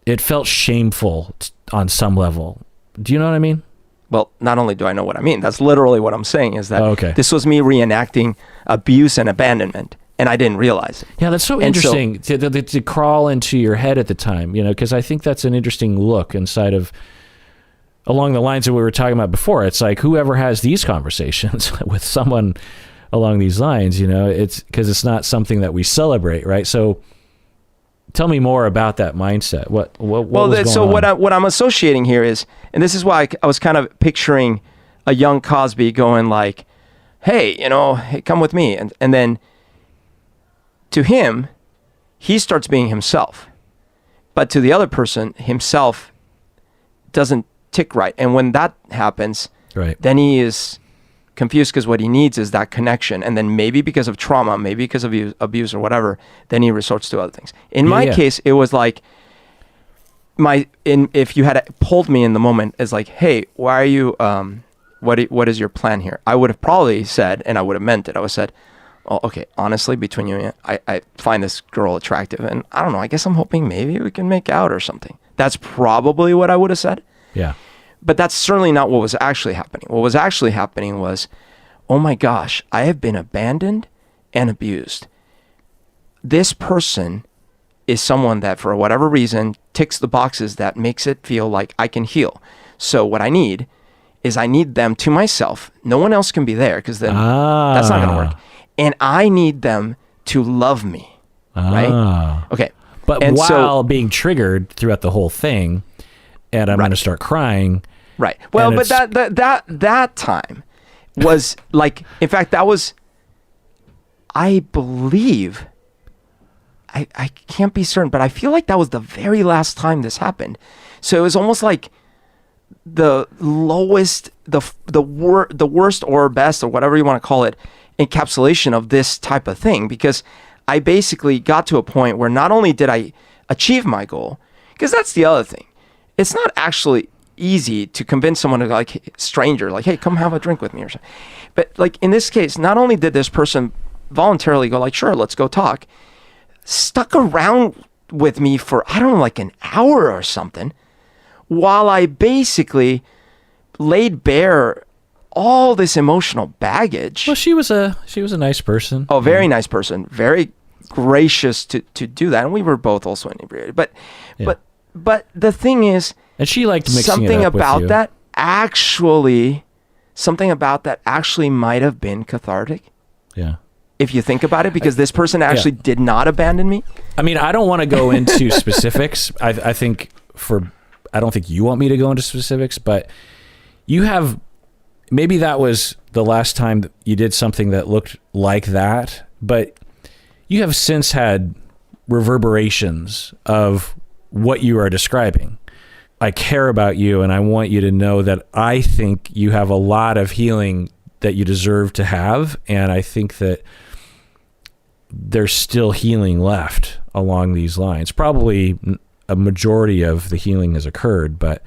it felt shameful on some level. Do you know what I mean? Well, not only do I know what I mean, that's literally what I'm saying, is that this was me reenacting abuse and abandonment. And I didn't realize it. Yeah, that's so interesting to crawl into your head at the time, because I think that's an interesting look inside of, along the lines that we were talking about before. It's like whoever has these conversations with someone along these lines, it's because it's not something that we celebrate, right? So tell me more about that mindset. What was going on? What I'm associating here is, and this is why I was kind of picturing a young Cosby going like, hey, hey, come with me. And then to him, he starts being himself. But to the other person, himself doesn't tick right. And when that happens, right, then he is confused because what he needs is that connection. And then maybe because of trauma, maybe because of abuse or whatever, then he resorts to other things. In my case, it was like, if you had pulled me in the moment as like, hey, why are you, what is your plan here? I would have probably said, and I would have meant it. I would have said, oh, okay, honestly, between you and me, I find this girl attractive, and I don't know, I guess I'm hoping maybe we can make out or something. That's probably what I would have said. Yeah. But that's certainly not what was actually happening. What was actually happening was, oh my gosh, I have been abandoned and abused. This person is someone that, for whatever reason, ticks the boxes that makes it feel like I can heal. So what I need is I need them to myself. No one else can be there because then that's not going to work. And I need them to love me. Right? Okay. But and while being triggered throughout the whole thing, and I'm going to start crying. Right. Well, but that time was like, in fact, that was, I believe, I can't be certain, but I feel like that was the very last time this happened. So it was almost like the lowest, the worst or best or whatever you want to call it, encapsulation of this type of thing, because I basically got to a point where not only did I achieve my goal, because that's the other thing. It's not actually easy to convince someone to, like, stranger, like, hey, come have a drink with me or something. But like in this case, not only did this person voluntarily go like, sure, let's go talk, stuck around with me for, I don't know, like an hour or something, while I basically laid bare all this emotional baggage. Well, she was a nice person. Oh, very nice person. Very gracious to do that. And we were both also inebriated. But the thing is, and she liked mixing something it up about with you. Something about that actually might have been cathartic. Yeah. If you think about it, because this person actually did not abandon me. I mean, I don't want to go into specifics. I don't think you want me to go into specifics, but you have, maybe that was the last time that you did something that looked like that, but you have since had reverberations of what you are describing. I care about you, and I want you to know that I think you have a lot of healing that you deserve to have, and I think that there's still healing left along these lines. Probably a majority of the healing has occurred, but...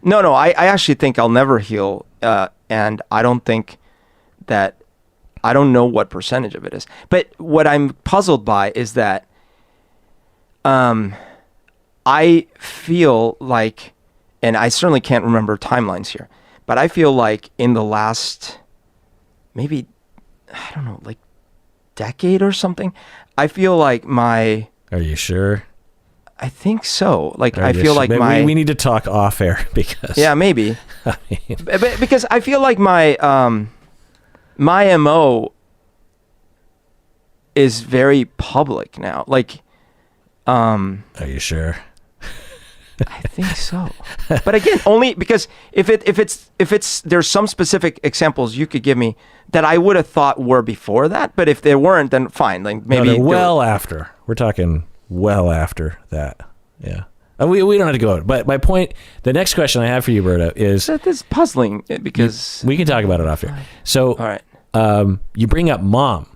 No, I actually think I'll never heal, and I don't think that... I don't know what percentage of it is. But what I'm puzzled by is that I feel like, and I certainly can't remember timelines here, but I feel like in the last, maybe, I don't know, like decade or something, I feel like my... Are you sure? I think so. Like, I feel like we need to talk off air because... Yeah, maybe. I mean, because I feel like my MO is very public now. Like, are you sure? I think so. But again, only because if it's there's some specific examples you could give me that I would have thought were before that, but if there weren't, then fine. Like maybe after. We're talking well after that. Yeah. And we don't have to go. But my point, the next question I have for you, Berto, is... That is puzzling because... We can talk about it off here. So, all right. You bring up mom,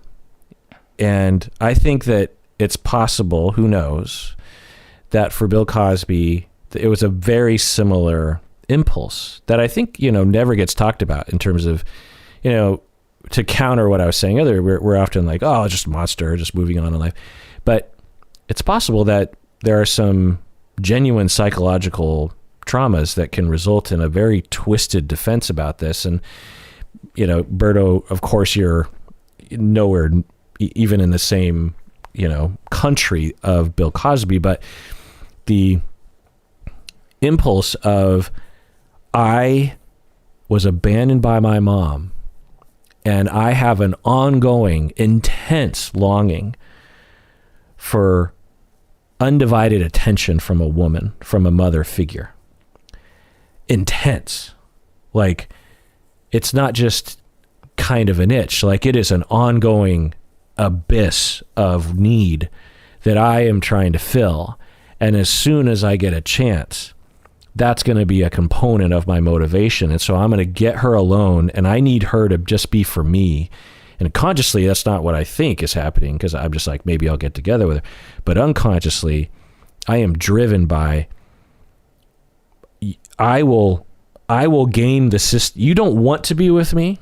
and I think that it's possible, who knows, that for Bill Cosby, it was a very similar impulse that I think, never gets talked about in terms of, to counter what I was saying earlier, we're often like, oh, just a monster, just moving on in life. But it's possible that there are some genuine psychological traumas that can result in a very twisted defense about this. And, Berto, of course, you're nowhere even in the same, country of Bill Cosby, but the impulse of, I was abandoned by my mom and I have an ongoing, intense longing for undivided attention from a woman, from a mother figure. Intense. Like, it's not just kind of an itch. Like, it is an ongoing abyss of need that I am trying to fill. And as soon as I get a chance, that's going to be a component of my motivation. And so I'm going to get her alone, and I need her to just be for me. And consciously, that's not what I think is happening, because I'm just like, maybe I'll get together with her. But unconsciously, I am driven by, I will game the system. You don't want to be with me.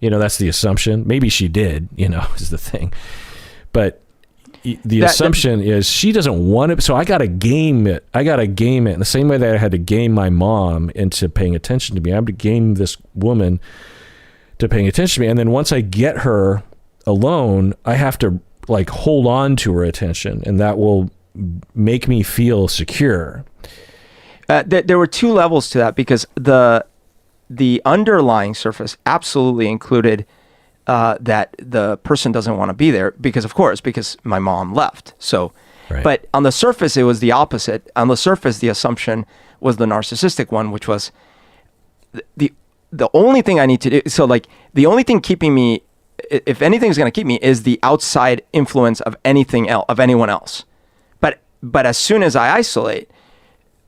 That's the assumption. Maybe she did, is the thing. But the assumption is she doesn't want it. So I got to game it. In the same way that I had to game my mom into paying attention to me. I have to game this woman to paying attention to me. And then once I get her alone, I have to like hold on to her attention, and that will make me feel secure. There were two levels to that, because the underlying surface absolutely included that the person doesn't want to be there because my mom left. So, right. But on the surface, it was the opposite. On the surface, the assumption was the narcissistic one, which was the only thing I need to do. So like the only thing keeping me, if anything's going to keep me, is the outside influence of anything else, of anyone else. But as soon as I isolate,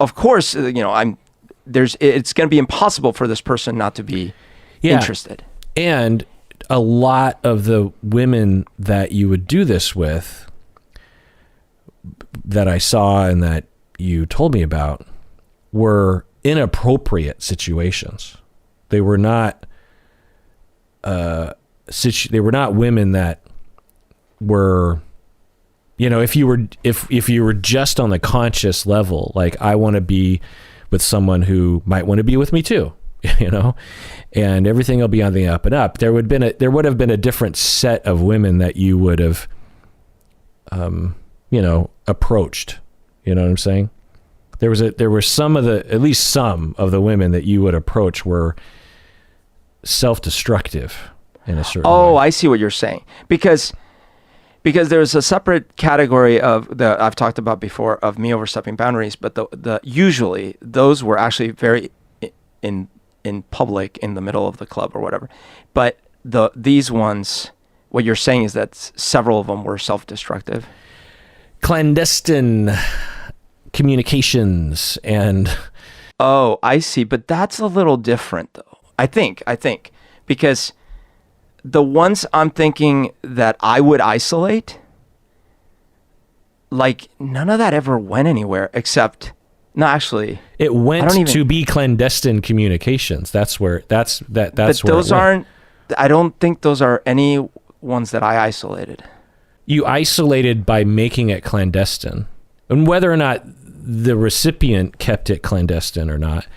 of course, it's going to be impossible for this person not to be interested. And a lot of the women that you would do this with, that I saw and that you told me about, were inappropriate situations. They were not women that were, if you were just on the conscious level, like I want to be with someone who might want to be with me too, and everything will be on the up and up. There would have been a different set of women that you would have, approached. You know what I'm saying? At least some of the women that you would approach were self-destructive in a certain way. Oh, I see what you're saying. Because there's a separate category I've talked about before of me overstepping boundaries, but usually those were actually very in public, in the middle of the club or whatever. But these ones, what you're saying is that several of them were self-destructive. Clandestine communications and... Oh, I see. But that's a little different though. I think, because the ones I'm thinking that I would isolate, like none of that ever went anywhere except, no, actually, it went to be clandestine communications. That's where but those aren't. I don't think those are any ones that I isolated. You isolated by making it clandestine, and whether or not the recipient kept it clandestine or not,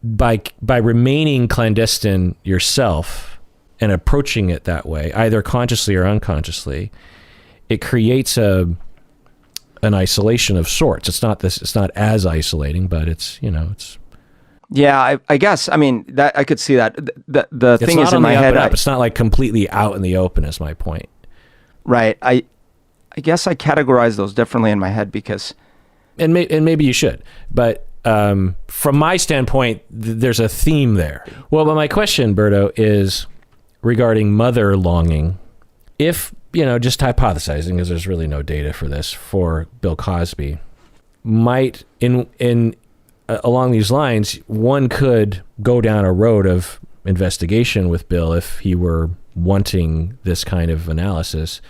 by remaining clandestine yourself and approaching it that way, either consciously or unconsciously, it creates an isolation of sorts. It's not as isolating, but it's. Yeah, I guess. I mean, that I could see that. The thing is in my head, it's not like completely out in the open. Is my point. Right. I guess I categorize those differently in my head because, and maybe you should, but from my standpoint, there's a theme there. Well, but my question, Berto, is regarding mother longing. If, just hypothesizing, because there's really no data for this, for Bill Cosby, might along these lines, one could go down a road of investigation with Bill if he were wanting this kind of analysis,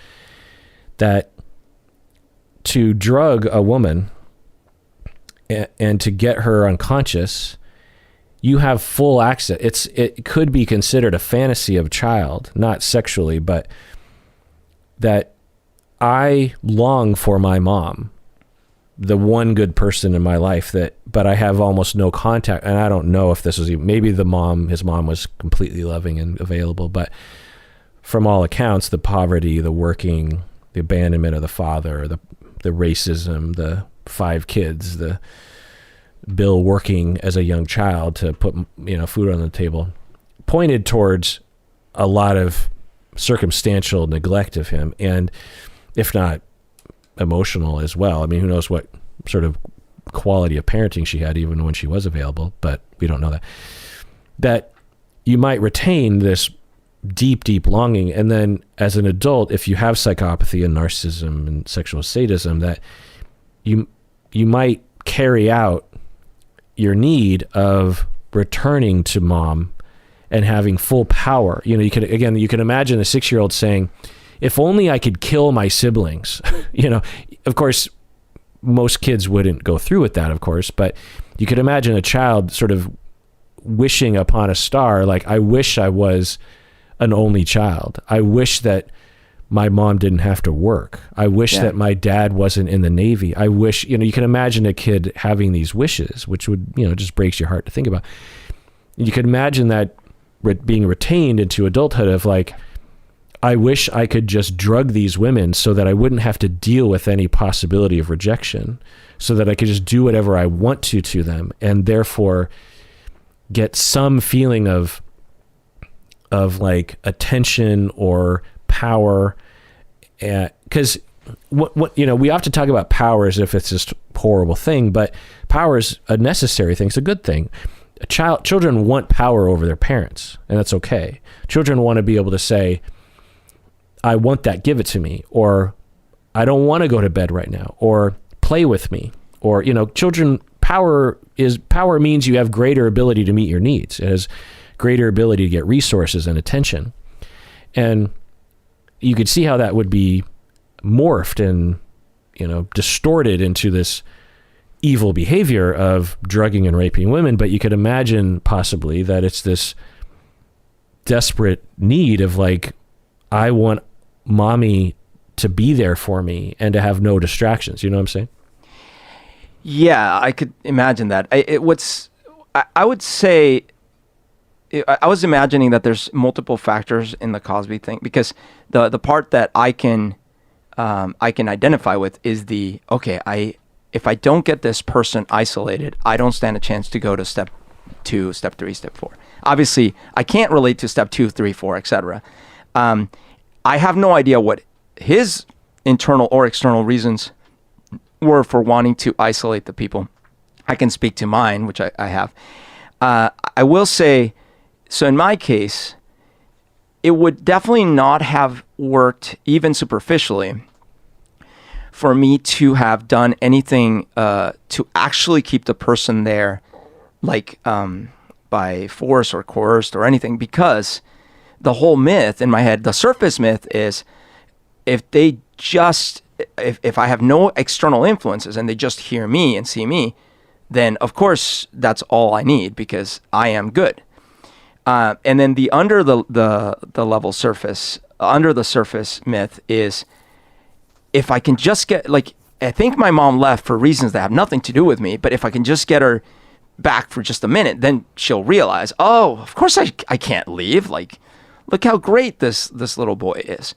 that to drug a woman and to get her unconscious, you have full access. It could be considered a fantasy of a child, not sexually, but that I long for my mom, the one good person in my life, but I have almost no contact. And I don't know if this was maybe his mom was completely loving and available, but from all accounts, the poverty, the working, the abandonment of the father, the racism, the 5 kids, the Bill working as a young child to put food on the table, pointed towards a lot of circumstantial neglect of him, and if not emotional as well. I mean, who knows what sort of quality of parenting she had even when she was available, but we don't know that you might retain this deep longing, and then as an adult, if you have psychopathy and narcissism and sexual sadism, that you might carry out your need of returning to mom and having full power. You can imagine a 6-year-old saying, if only I could kill my siblings. Of course, most kids wouldn't go through with that, of course, but you could imagine a child sort of wishing upon a star, like, I wish I was an only child. I wish that my mom didn't have to work. I wish that my dad wasn't in the Navy. I wish, you can imagine a kid having these wishes, which would, just breaks your heart to think about. You could imagine that being retained into adulthood of like, I wish I could just drug these women so that I wouldn't have to deal with any possibility of rejection, so that I could just do whatever I want to them, and therefore get some feeling of like attention or power. Because what we often talk about power as if it's this horrible thing, but power is a necessary thing. It's a good thing. Children want power over their parents, and that's okay. Children want to be able to say, I want that, give it to me, or I don't want to go to bed right now, or play with me, or, children, power means you have greater ability to meet your needs. It has greater ability to get resources and attention. And you could see how that would be morphed and, distorted into this evil behavior of drugging and raping women. But you could imagine possibly that it's this desperate need of like, I want mommy to be there for me and to have no distractions. You know what I'm saying? Yeah, I could imagine that. I would say, I was imagining that there's multiple factors in the Cosby thing, because the part that I can identify with is if I don't get this person isolated, I don't stand a chance to go to step 2, step 3, step 4. Obviously, I can't relate to step 2, 3, 4, etc. I have no idea what his internal or external reasons were for wanting to isolate the people. I can speak to mine, which I have. I will say, so in my case, it would definitely not have worked, even superficially, for me to have done anything to actually keep the person there, like by force or coerced or anything, because the whole myth in my head, the surface myth is, if I have no external influences and they just hear me and see me, then of course that's all I need, because I am good. And then the under the surface myth is, if I can just get, like, I think my mom left for reasons that have nothing to do with me, but if I can just get her back for just a minute, then she'll realize, oh, of course I can't leave. Like, look how great this little boy is.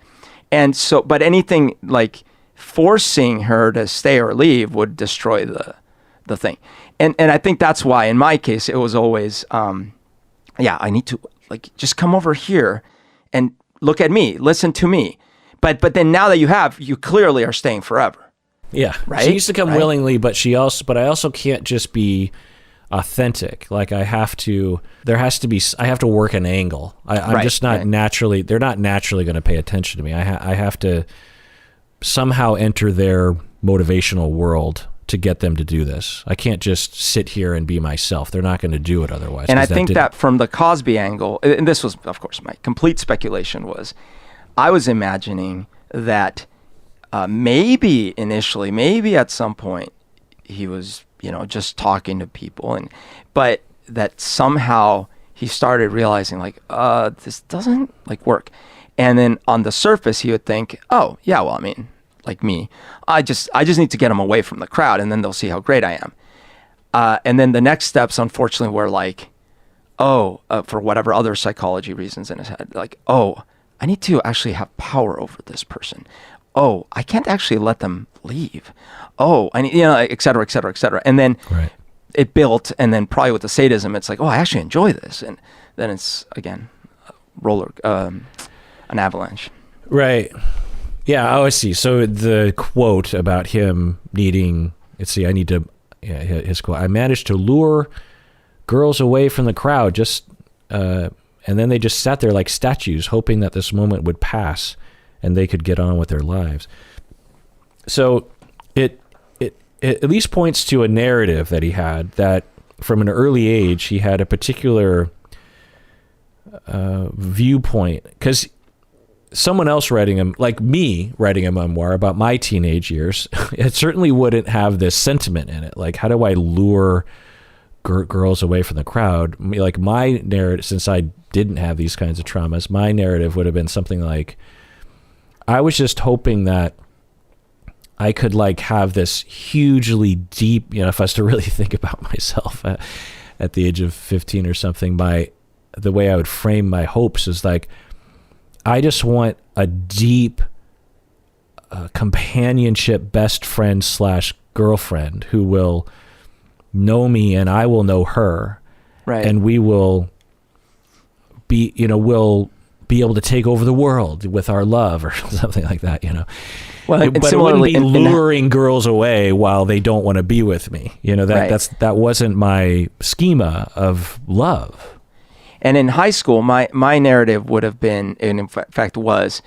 And so, but anything like forcing her to stay or leave would destroy the thing. And I think that's why in my case, it was always, I need to, like, just come over here and look at me, listen to me. But then now that you clearly are staying forever. Yeah. Right? She used to come willingly, but I also can't just be authentic. Like, I have to work an angle. I'm just not naturally, they're not naturally going to pay attention to me. I have to somehow enter their motivational world to get them to do this. I can't just sit here and be myself. They're not going to do it otherwise. And I think that from the Cosby angle, and this was, of course, my complete speculation, was I was imagining that maybe initially, maybe at some point, he was, just talking to people, but that somehow he started realizing, like, this doesn't like work. And then on the surface, he would think, oh yeah, well, I mean, like me, I just need to get them away from the crowd, and then they'll see how great I am. And then the next steps, unfortunately, were like, for whatever other psychology reasons in his head, like, I need to actually have power over this person. I can't actually let them leave. I need, et cetera, et cetera, et cetera. And then it built, and then probably with the sadism, it's like, I actually enjoy this. And then it's, again, an avalanche. Right. Yeah, I see. So the quote about him needing, his quote, I managed to lure girls away from the crowd, and then they just sat there like statues, hoping that this moment would pass and they could get on with their lives. So it at least points to a narrative that he had that from an early age, he had a particular viewpoint, because someone else writing him, like me writing a memoir about my teenage years, it certainly wouldn't have this sentiment in it. Like, how do I lure girls away from the crowd? Like, my narrative, since I didn't have these kinds of traumas, my narrative would have been something like, I was just hoping that I could like have this hugely deep, you know, if I was to really think about myself at the age of 15 or something, the way I would frame my hopes is like, I just want a deep companionship best friend / girlfriend who will know me and I will know her. Right. And we will be, you know, we'll be able to take over the world with our love or something like that, you know. Well, but it wouldn't be luring girls away while they don't want to be with me. You know, that wasn't my schema of love. And in high school, my narrative would have been, and in fact was,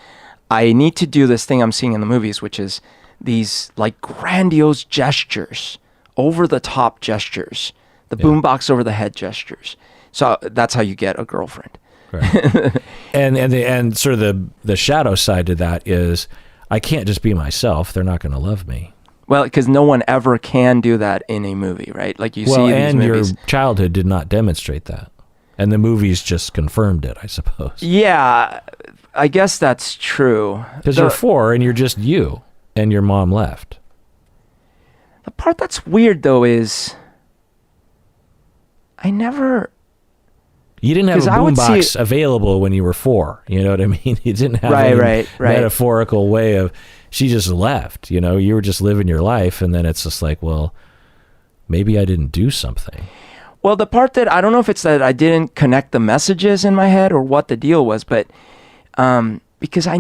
I need to do this thing I'm seeing in the movies, which is these like grandiose gestures, over the top gestures, the boombox over the head gestures. So that's how you get a girlfriend. Right. and sort of the shadow side to that is, I can't just be myself. They're not going to love me. Well, because no one ever can do that in a movie, right? Like you see these movies. Your childhood did not demonstrate that. And the movies just confirmed it, I suppose. Yeah, I guess that's true. Because you're 4 and you're just you, and your mom left. The part that's weird, though, is I never... You didn't have a boombox available when you were 4. You know what I mean? You didn't have a metaphorical way of... She just left, you know? You were just living your life, and then it's just like, well, maybe I didn't do something. Well, the part that I don't know if it's that I didn't connect the messages in my head or what the deal was, but because I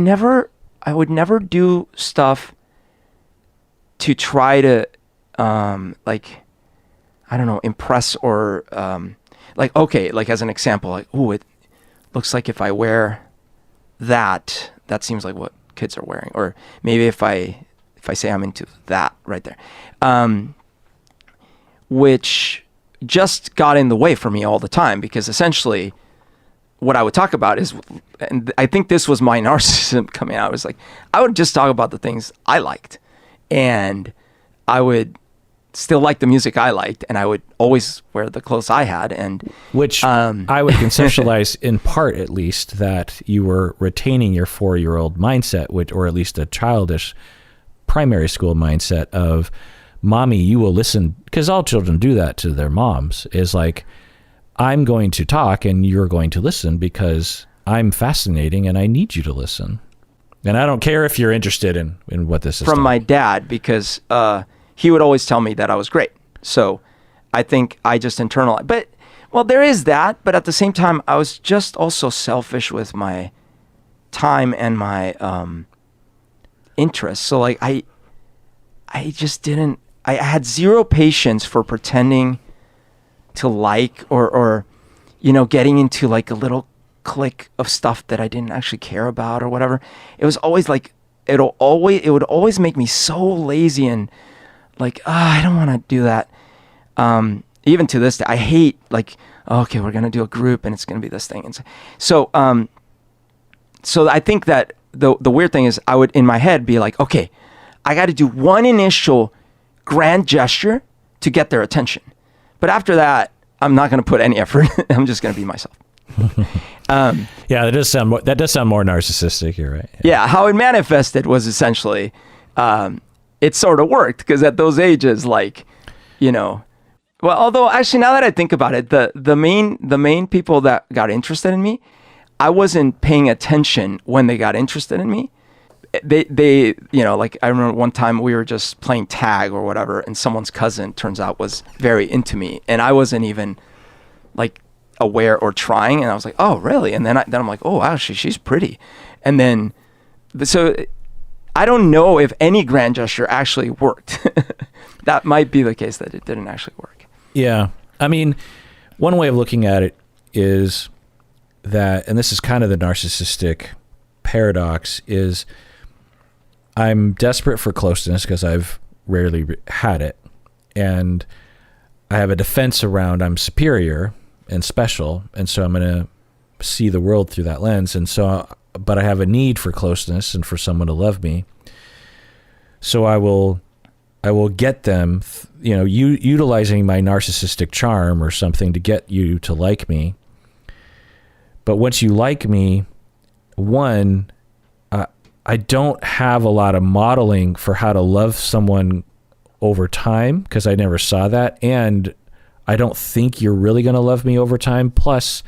would never do stuff to try to like, I don't know, impress or like, okay, like as an example, like, ooh, it looks like if I wear that seems like what kids are wearing, or maybe if I say I'm into that right there, which just got in the way for me all the time, because essentially what I would talk about is, and I think this was my narcissism coming out, was like, I would just talk about the things I liked, and I would still like the music I liked, and I would always wear the clothes I had, and which I would conceptualize in part, at least, that you were retaining your 4-year-old mindset, or at least a childish primary school mindset of, mommy, you will listen, because all children do that to their moms, is like, I'm going to talk and you're going to listen because I'm fascinating and I need you to listen. And I don't care if you're interested in what this is. From my dad, because he would always tell me that I was great. So I think I just internalized. But, well, there is that. But at the same time, I was just also selfish with my time and my interests. So, like, I just didn't. I had zero patience for pretending to like or you know, getting into like a little clique of stuff that I didn't actually care about or whatever. It was always like it would always make me so lazy and like, I don't want to do that. Even to this day, I hate like, okay, we're gonna do a group and it's gonna be this thing. And so I think that the weird thing is, I would in my head be like, okay, I got to do one initial grand gesture to get their attention, but after that, I'm not going to put any effort. I'm just going to be myself. Yeah, that does sound more narcissistic. You're right. Yeah, how it manifested was essentially, it sort of worked, because at those ages, like, you know, well, although actually now that I think about it, the main people that got interested in me, I wasn't paying attention when they got interested in me. They you know, like I remember one time we were just playing tag or whatever, and someone's cousin, turns out, was very into me, and I wasn't even like aware or trying, and I was like, oh really? And then I'm like, oh actually she's pretty. And then so I don't know if any grand gesture actually worked. That might be the case, that it didn't actually work. Yeah, I mean, one way of looking at it is that, and this is kind of the narcissistic paradox, is I'm desperate for closeness because I've rarely had it. And I have a defense around I'm superior and special, and so I'm going to see the world through that lens. And so, but I have a need for closeness and for someone to love me. So I will get them, utilizing my narcissistic charm or something to get you to like me. But once you like me, one, I don't have a lot of modeling for how to love someone over time because I never saw that. And I don't think you're really going to love me over time. Plus,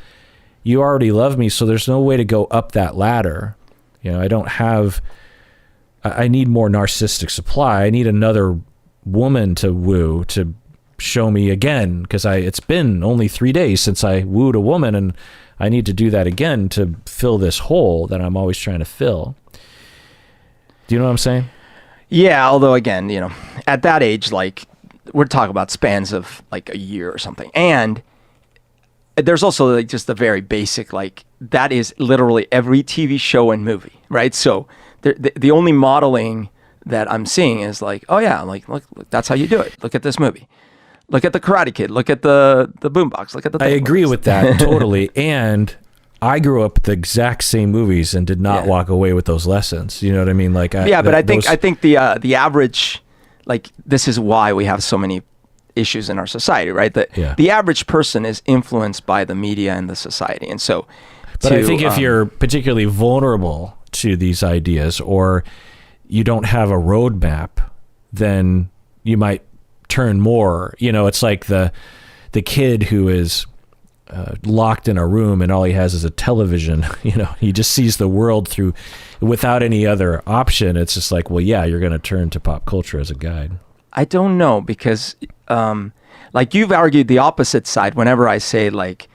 you already love me, so there's no way to go up that ladder. I need more narcissistic supply. I need another woman to woo to show me again because it's been only 3 days since I wooed a woman, and I need to do that again to fill this hole that I'm always trying to fill. Do you know what I'm saying? Yeah, although again, at that age, like we're talking about spans of like a year or something. And there's also like just the very basic, like that is literally every TV show and movie, right? So the only modeling that I'm seeing is like, oh yeah, like look, that's how you do it. Look at this movie. Look at the Karate Kid. Look at the boombox. Look at the. I agree with that totally. And I grew up with the exact same movies and did not walk away with those lessons. You know what I mean? Like, I think the average, like, this is why we have so many issues in our society, right? The average person is influenced by the media and the society, and so. But I think if you're particularly vulnerable to these ideas, or you don't have a roadmap, then you might turn more. It's like the kid who is locked in a room and all he has is a television. He just sees the world through without any other option. It's just like, well, yeah, you're going to turn to pop culture as a guide. I don't know, because like you've argued the opposite side whenever I say like,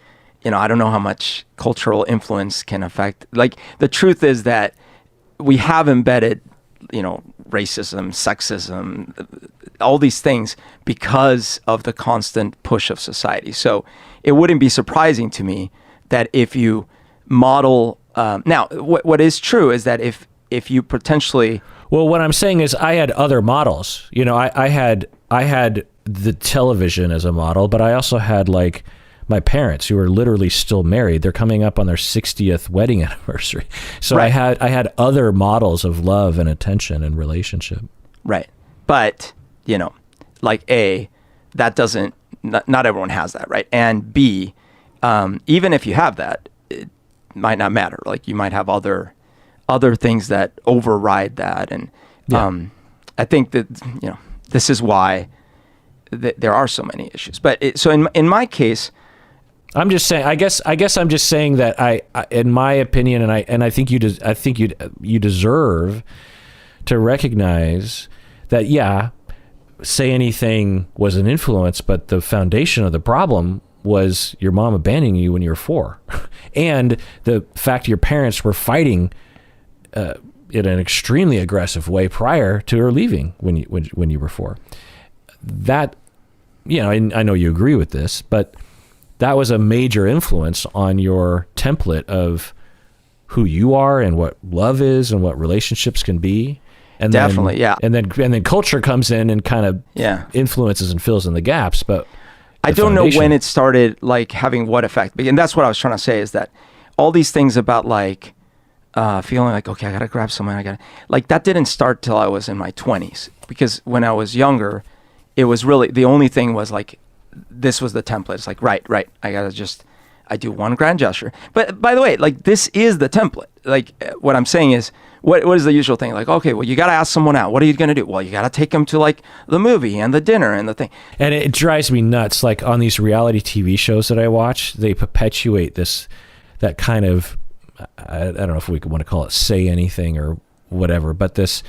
I don't know how much cultural influence can affect. Like the truth is that we have embedded, racism, sexism, all these things because of the constant push of society. So it wouldn't be surprising to me that if you model, now what is true is that if you potentially. Well, what I'm saying is I had other models. I had the television as a model, but I also had like my parents who are literally still married. They're coming up on their 60th wedding anniversary. So right. I had other models of love and attention and relationship. Right. But, like A, that doesn't, not everyone has that, right? And B, even if you have that, it might not matter. Like you might have other things that override that. And I think that, this is why there are so many issues. But so in my case, I'm just saying. I guess I'm just saying that I in my opinion, and I think you deserve to recognize that. Yeah, Say Anything was an influence, but the foundation of the problem was your mom abandoning you when you were 4, and the fact your parents were fighting in an extremely aggressive way prior to her leaving when you were 4. That, I know you agree with this, but that was a major influence on your template of who you are and what love is and what relationships can be. And definitely, and then culture comes in and kind of influences and fills in the gaps. But I don't know when it started, like having what effect. And that's what I was trying to say, is that all these things about like feeling like, okay, I gotta grab someone, like that didn't start till I was in my 20s. Because when I was younger, it was really, the only thing was like, this was the template. It's like, right. I do one grand gesture. But by the way, like this is the template. Like what I'm saying is, what is the usual thing? Like, okay, well, you got to ask someone out. What are you going to do? Well, you got to take them to like the movie and the dinner and the thing. And it drives me nuts. Like on these reality TV shows that I watch, they perpetuate that kind of, I don't know if we want to call it Say Anything or whatever, but this.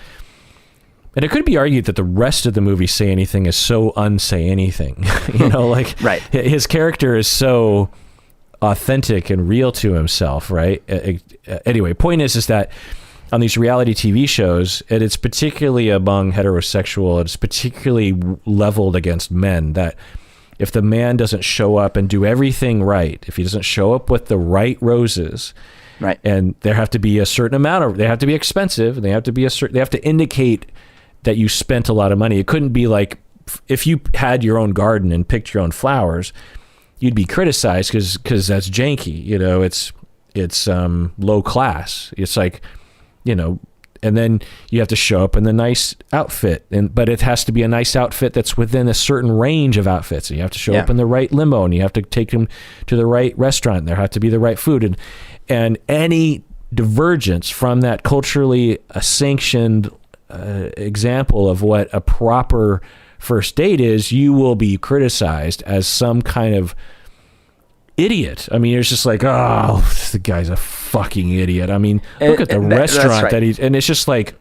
And it could be argued that the rest of the movie Say Anything is so unsay anything, like right. His character is so authentic and real to himself, right? Anyway, point is that on these reality TV shows, and it's particularly among heterosexual, it's particularly leveled against men, that if the man doesn't show up and do everything right, if he doesn't show up with the right roses, right, and there have to be a certain amount of, they have to be expensive, and they have to indicate that you spent a lot of money. It couldn't be like if you had your own garden and picked your own flowers, you'd be criticized because that's janky. You know, it's low class. It's like, you know, and then you have to show up in the nice outfit, but it has to be a nice outfit that's within a certain range of outfits. And you have to show up in the right limo, and you have to take them to the right restaurant. And there have to be the right food, and any divergence from that culturally sanctioned example of what a proper first date is, you will be criticized as some kind of idiot. I mean, it's just like, oh, the guy's a fucking idiot. I mean, look at the restaurant that he's, and it's just like,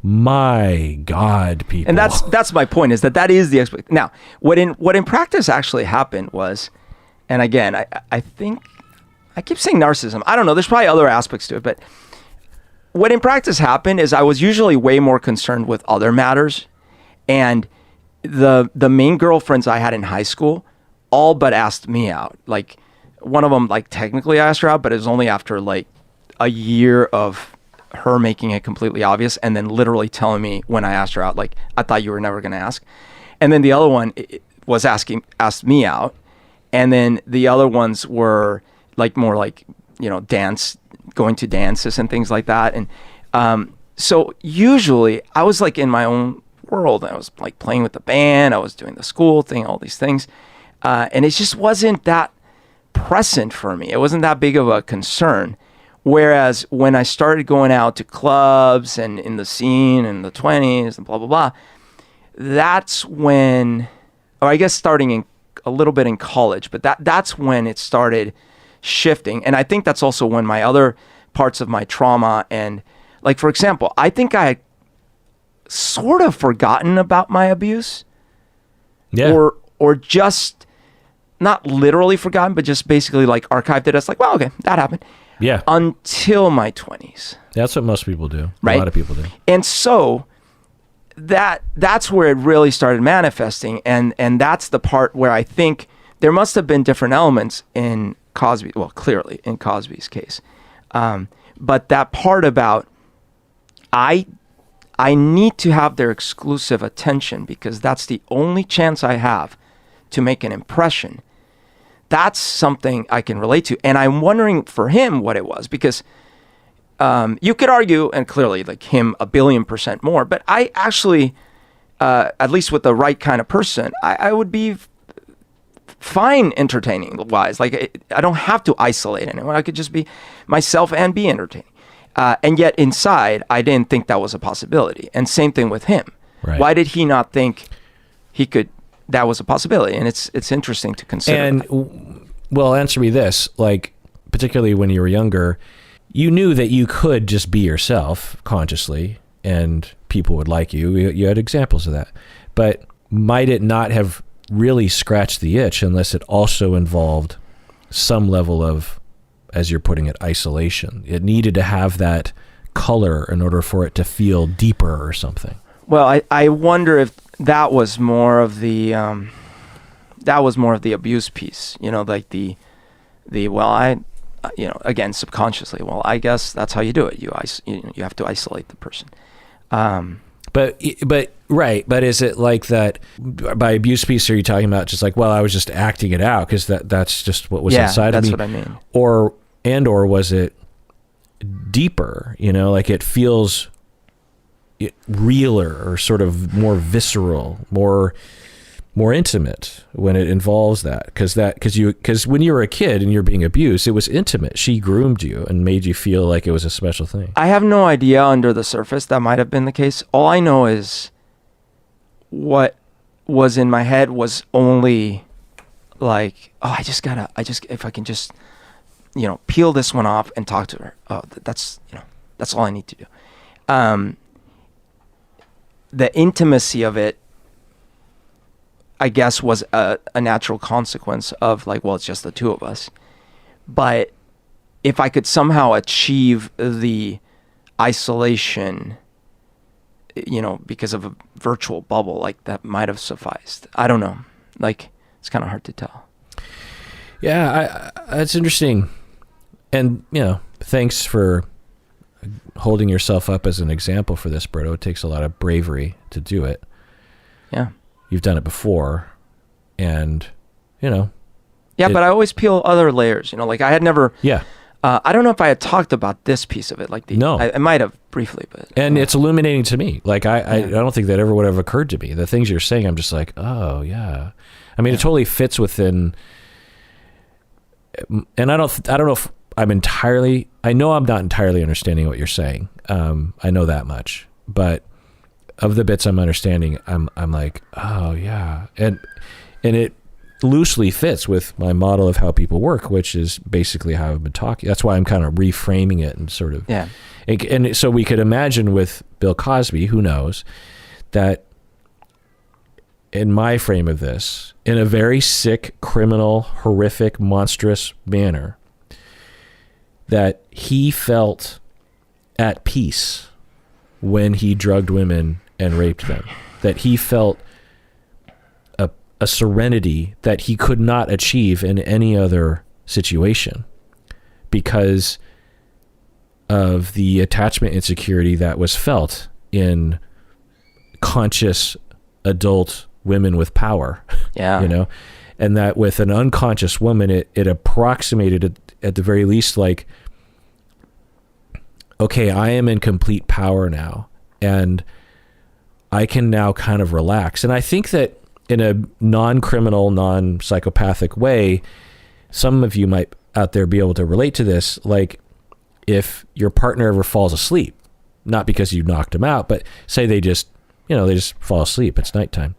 my God, people. And that's my point, is that is the expectation. Now, what in practice actually happened was, and again, I think, I keep saying narcissism. I don't know. There's probably other aspects to it, but what in practice happened is I was usually way more concerned with other matters, and the main girlfriends I had in high school all but asked me out. Like, one of them, like, technically I asked her out, but it was only after like a year of her making it completely obvious, and then literally telling me when I asked her out, like, I thought you were never going to ask. And then the other one was asked me out, and then the other ones were like more like, you know, going to dances and things like that. And so usually I was like in my own world. I was like playing with the band, I was doing the school thing, all these things, and it just wasn't that present for me. It wasn't that big of a concern. Whereas when I started going out to clubs and in the scene in the 20s and blah blah blah, that's when, or I guess starting in a little bit in college, but that's when it started shifting. And I think that's also when my other parts of my trauma, and like, for example, I think I had sort of forgotten about my abuse, or just not literally forgotten, but just basically like archived it as like, well, okay, that happened. Yeah. Until my 20s. That's what most people do. Right? A lot of people do. And so that's where it really started manifesting, and that's the part where I think there must have been different elements in Cosby, well, clearly in Cosby's case. But that part about I need to have their exclusive attention because that's the only chance I have to make an impression. That's something I can relate to. And I'm wondering for him what it was, because you could argue, and clearly like him 1,000,000,000% more, but I actually, at least with the right kind of person, I would be fine entertaining wise. Like, I don't have to isolate anyone. I could just be myself and be entertaining. And yet inside, I didn't think that was a possibility. And same thing with him. Right. Why did he not think that was a possibility? And it's interesting to consider. And well, answer me this, like, particularly when you were younger, you knew that you could just be yourself consciously and people would like you. You had examples of that. But might it not have really scratched the itch unless it also involved some level of, as you're putting it, isolation? It needed to have that color in order for it to feel deeper or something. Well, I wonder if that was more of the abuse piece, you know, like the you know, again, subconsciously, well, I guess that's how you do it. You have to isolate the person. But right. But is it like that by abuse piece? Are you talking about just like, well, I was just acting it out because that's just what was inside of me? Yeah, that's what I mean. Or was it deeper? You know, like it feels realer or sort of more visceral, more intimate when it involves that, because when you were a kid and you're being abused, it was intimate. She groomed you and made you feel like it was a special thing. I have no idea under the surface that might have been the case. All I know is what was in my head was only like, oh, if I can just, you know, peel this one off and talk to her. Oh, that's all I need to do. The intimacy of it, I guess, was a natural consequence of like, well, it's just the two of us. But if I could somehow achieve the isolation, you know, because of a virtual bubble, like that might have sufficed. I don't know. Like, it's kind of hard to tell. Yeah, that's interesting. And, you know, thanks for holding yourself up as an example for this, Berto. It takes a lot of bravery to do it. Yeah. you've done it before, and Yeah, but I always peel other layers. Like I had never. Yeah. I don't know if I had talked about this piece of it. No. I might have briefly, but. And it's illuminating to me. Like I don't think that ever would have occurred to me. The things you're saying, I'm just like, oh yeah. I mean, it totally fits within. And I don't know if I know I'm not entirely understanding what you're saying. I know that much, but of the bits I'm understanding, I'm like, oh yeah. And it loosely fits with my model of how people work, which is basically how I've been talking. That's why I'm kind of reframing it and sort of, and so we could imagine with Bill Cosby, who knows, that in my frame of this, in a very sick, criminal, horrific, monstrous manner, that he felt at peace when he drugged women and raped them, that he felt a serenity that he could not achieve in any other situation because of the attachment insecurity that was felt in conscious adult women with power. Yeah. And that with an unconscious woman, it approximated at the very least like, okay, I am in complete power now and I can now kind of relax. And I think that in a non-criminal, non-psychopathic way, some of you might out there be able to relate to this. Like if your partner ever falls asleep, not because you knocked them out, but say they just fall asleep. It's nighttime.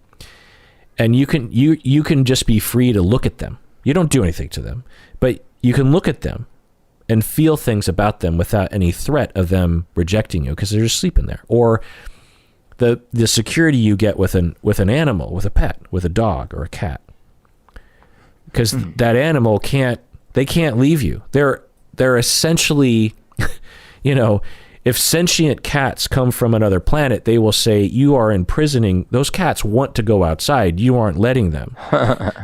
And you can just be free to look at them. You don't do anything to them, but you can look at them and feel things about them without any threat of them rejecting you because they're just sleeping there. Or the security you get with an animal, with a pet, with a dog or a cat, because that animal can't leave you. They're essentially, if sentient cats come from another planet, they will say you are imprisoning. Those cats want to go outside. You aren't letting them.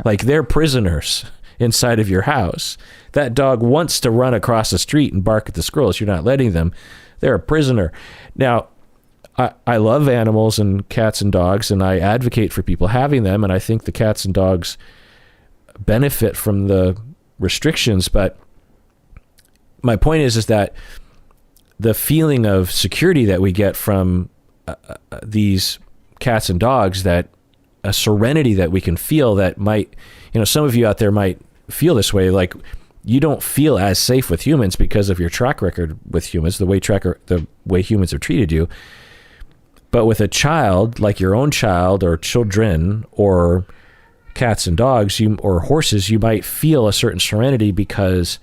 Like they're prisoners inside of your house. That dog wants to run across the street and bark at the squirrels. You're not letting them. They're a prisoner. Now, I love animals and cats and dogs, and I advocate for people having them, and I think the cats and dogs benefit from the restrictions. But my point is that the feeling of security that we get from these cats and dogs, that a serenity that we can feel that might, some of you out there might feel this way, like you don't feel as safe with humans because of your track record with humans, the way humans have treated you. But with a child, like your own child or children or cats and dogs or horses, you might feel a certain serenity because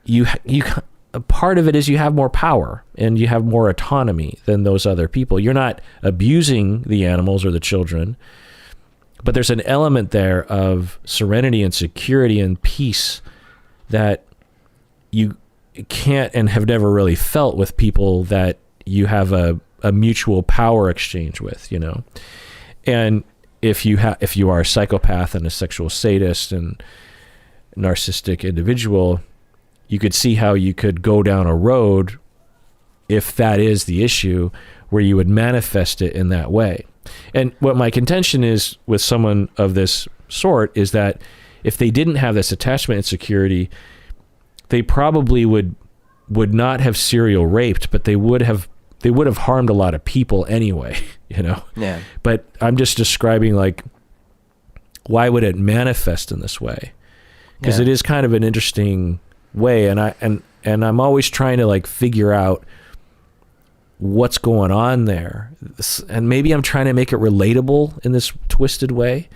a part of it is you have more power and you have more autonomy than those other people. You're not abusing the animals or the children, but there's an element there of serenity and security and peace that you can't and have never really felt with people that you have a mutual power exchange with, And if you are a psychopath and a sexual sadist and narcissistic individual, you could see how you could go down a road, if that is the issue, where you would manifest it in that way. And what my contention is with someone of this sort is that if they didn't have this attachment insecurity, they probably would not have serial raped, but they would have harmed a lot of people anyway, Yeah. But I'm just describing like, why would it manifest in this way? Because it is kind of an interesting way, and I'm always trying to like figure out what's going on there, and maybe I'm trying to make it relatable in this twisted way.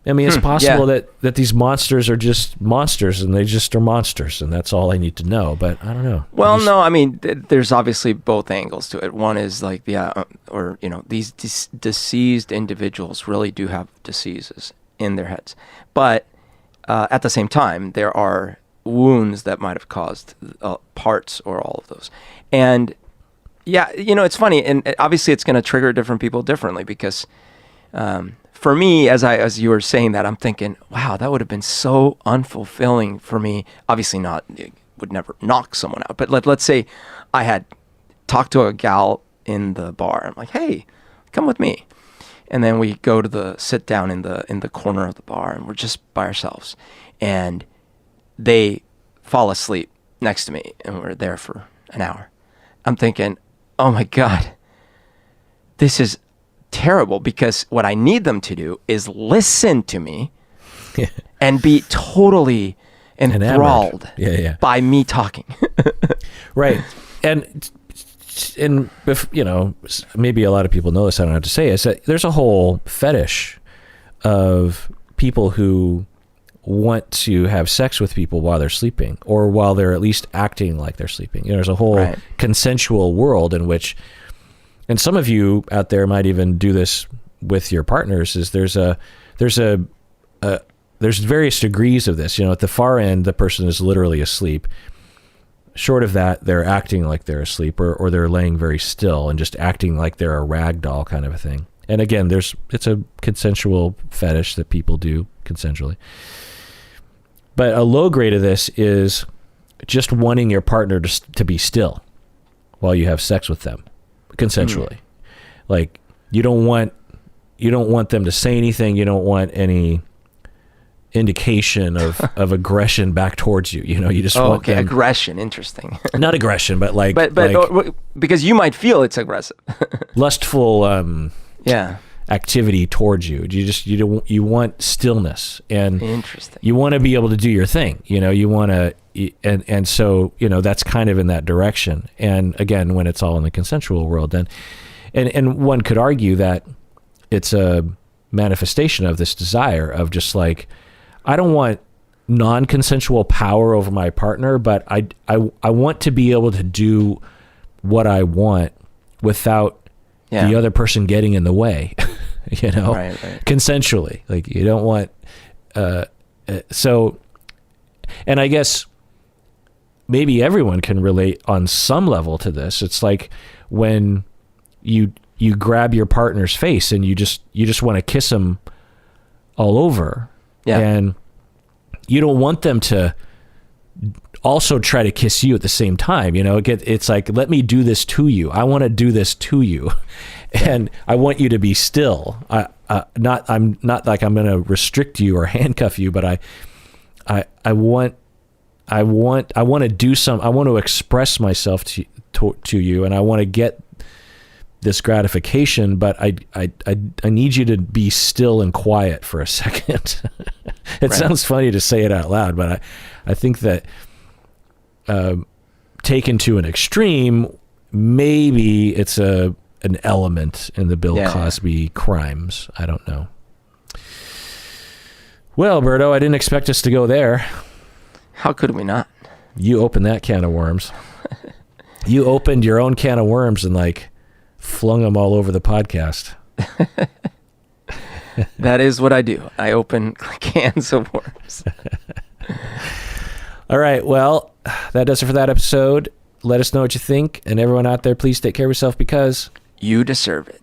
I mean, it's possible that these monsters are just monsters, and they just are monsters, and that's all I need to know. But I don't know. Well, no, I mean, there's obviously both angles to it. One is like, these diseased individuals really do have diseases in their heads, but at the same time, there are wounds that might have caused parts or all of those, and it's funny, and obviously, it's going to trigger different people differently because. For me, as you were saying that, I'm thinking, wow, that would have been so unfulfilling for me. Obviously not, would never knock someone out. But let's say I had talked to a gal in the bar. I'm like, hey, come with me. And then we go to sit down in the corner of the bar, and we're just by ourselves. And they fall asleep next to me, and we're there for an hour. I'm thinking, oh my God, this is terrible, because what I need them to do is listen to me and be totally enthralled by me talking. Right. And if, maybe a lot of people know this, I don't have to say, is that there's a whole fetish of people who want to have sex with people while they're sleeping, or while they're at least acting like they're sleeping. There's a whole consensual world in which, and some of you out there might even do this with your partners, is there's various degrees of this. At the far end, the person is literally asleep. Short of that, they're acting like they're asleep, or they're laying very still and just acting like they're a rag doll kind of a thing. And again, it's a consensual fetish that people do consensually. But a low grade of this is just wanting your partner to be still while you have sex with them consensually. Like, you don't want them to say anything. You don't want any indication of aggression back towards you. You just want them, aggression. Interesting. Not aggression, but because you might feel it's aggressive. Lustful activity towards you. You want stillness, and interesting. You want to be able to do your thing. You want to, and so that's kind of in that direction. And again, when it's all in the consensual world, then and one could argue that it's a manifestation of this desire of just like, I don't want non-consensual power over my partner, but I want to be able to do what I want without the other person getting in the way, consensually. Like, you don't want, so, and I guess maybe everyone can relate on some level to this. It's like when you grab your partner's face and you just want to kiss them all over. Yeah. And you don't want them to also try to kiss you at the same time. It's like, let me do this to you. I want to do this to you. And I want you to be still. I'm not like I'm going to restrict you or handcuff you, but I want to do some, I want to express myself to you, and I want to get this gratification, but I need you to be still and quiet for a second. It sounds funny to say it out loud, but I think that taken to an extreme, maybe it's an element in the Bill Cosby crimes. I don't know. Well, Berto, I didn't expect us to go there. How could we not? You opened that can of worms. You opened your own can of worms and flung them all over the podcast. That is what I do. I open cans of worms. All right. Well, that does it for that episode. Let us know what you think. And everyone out there, please take care of yourself, because you deserve it.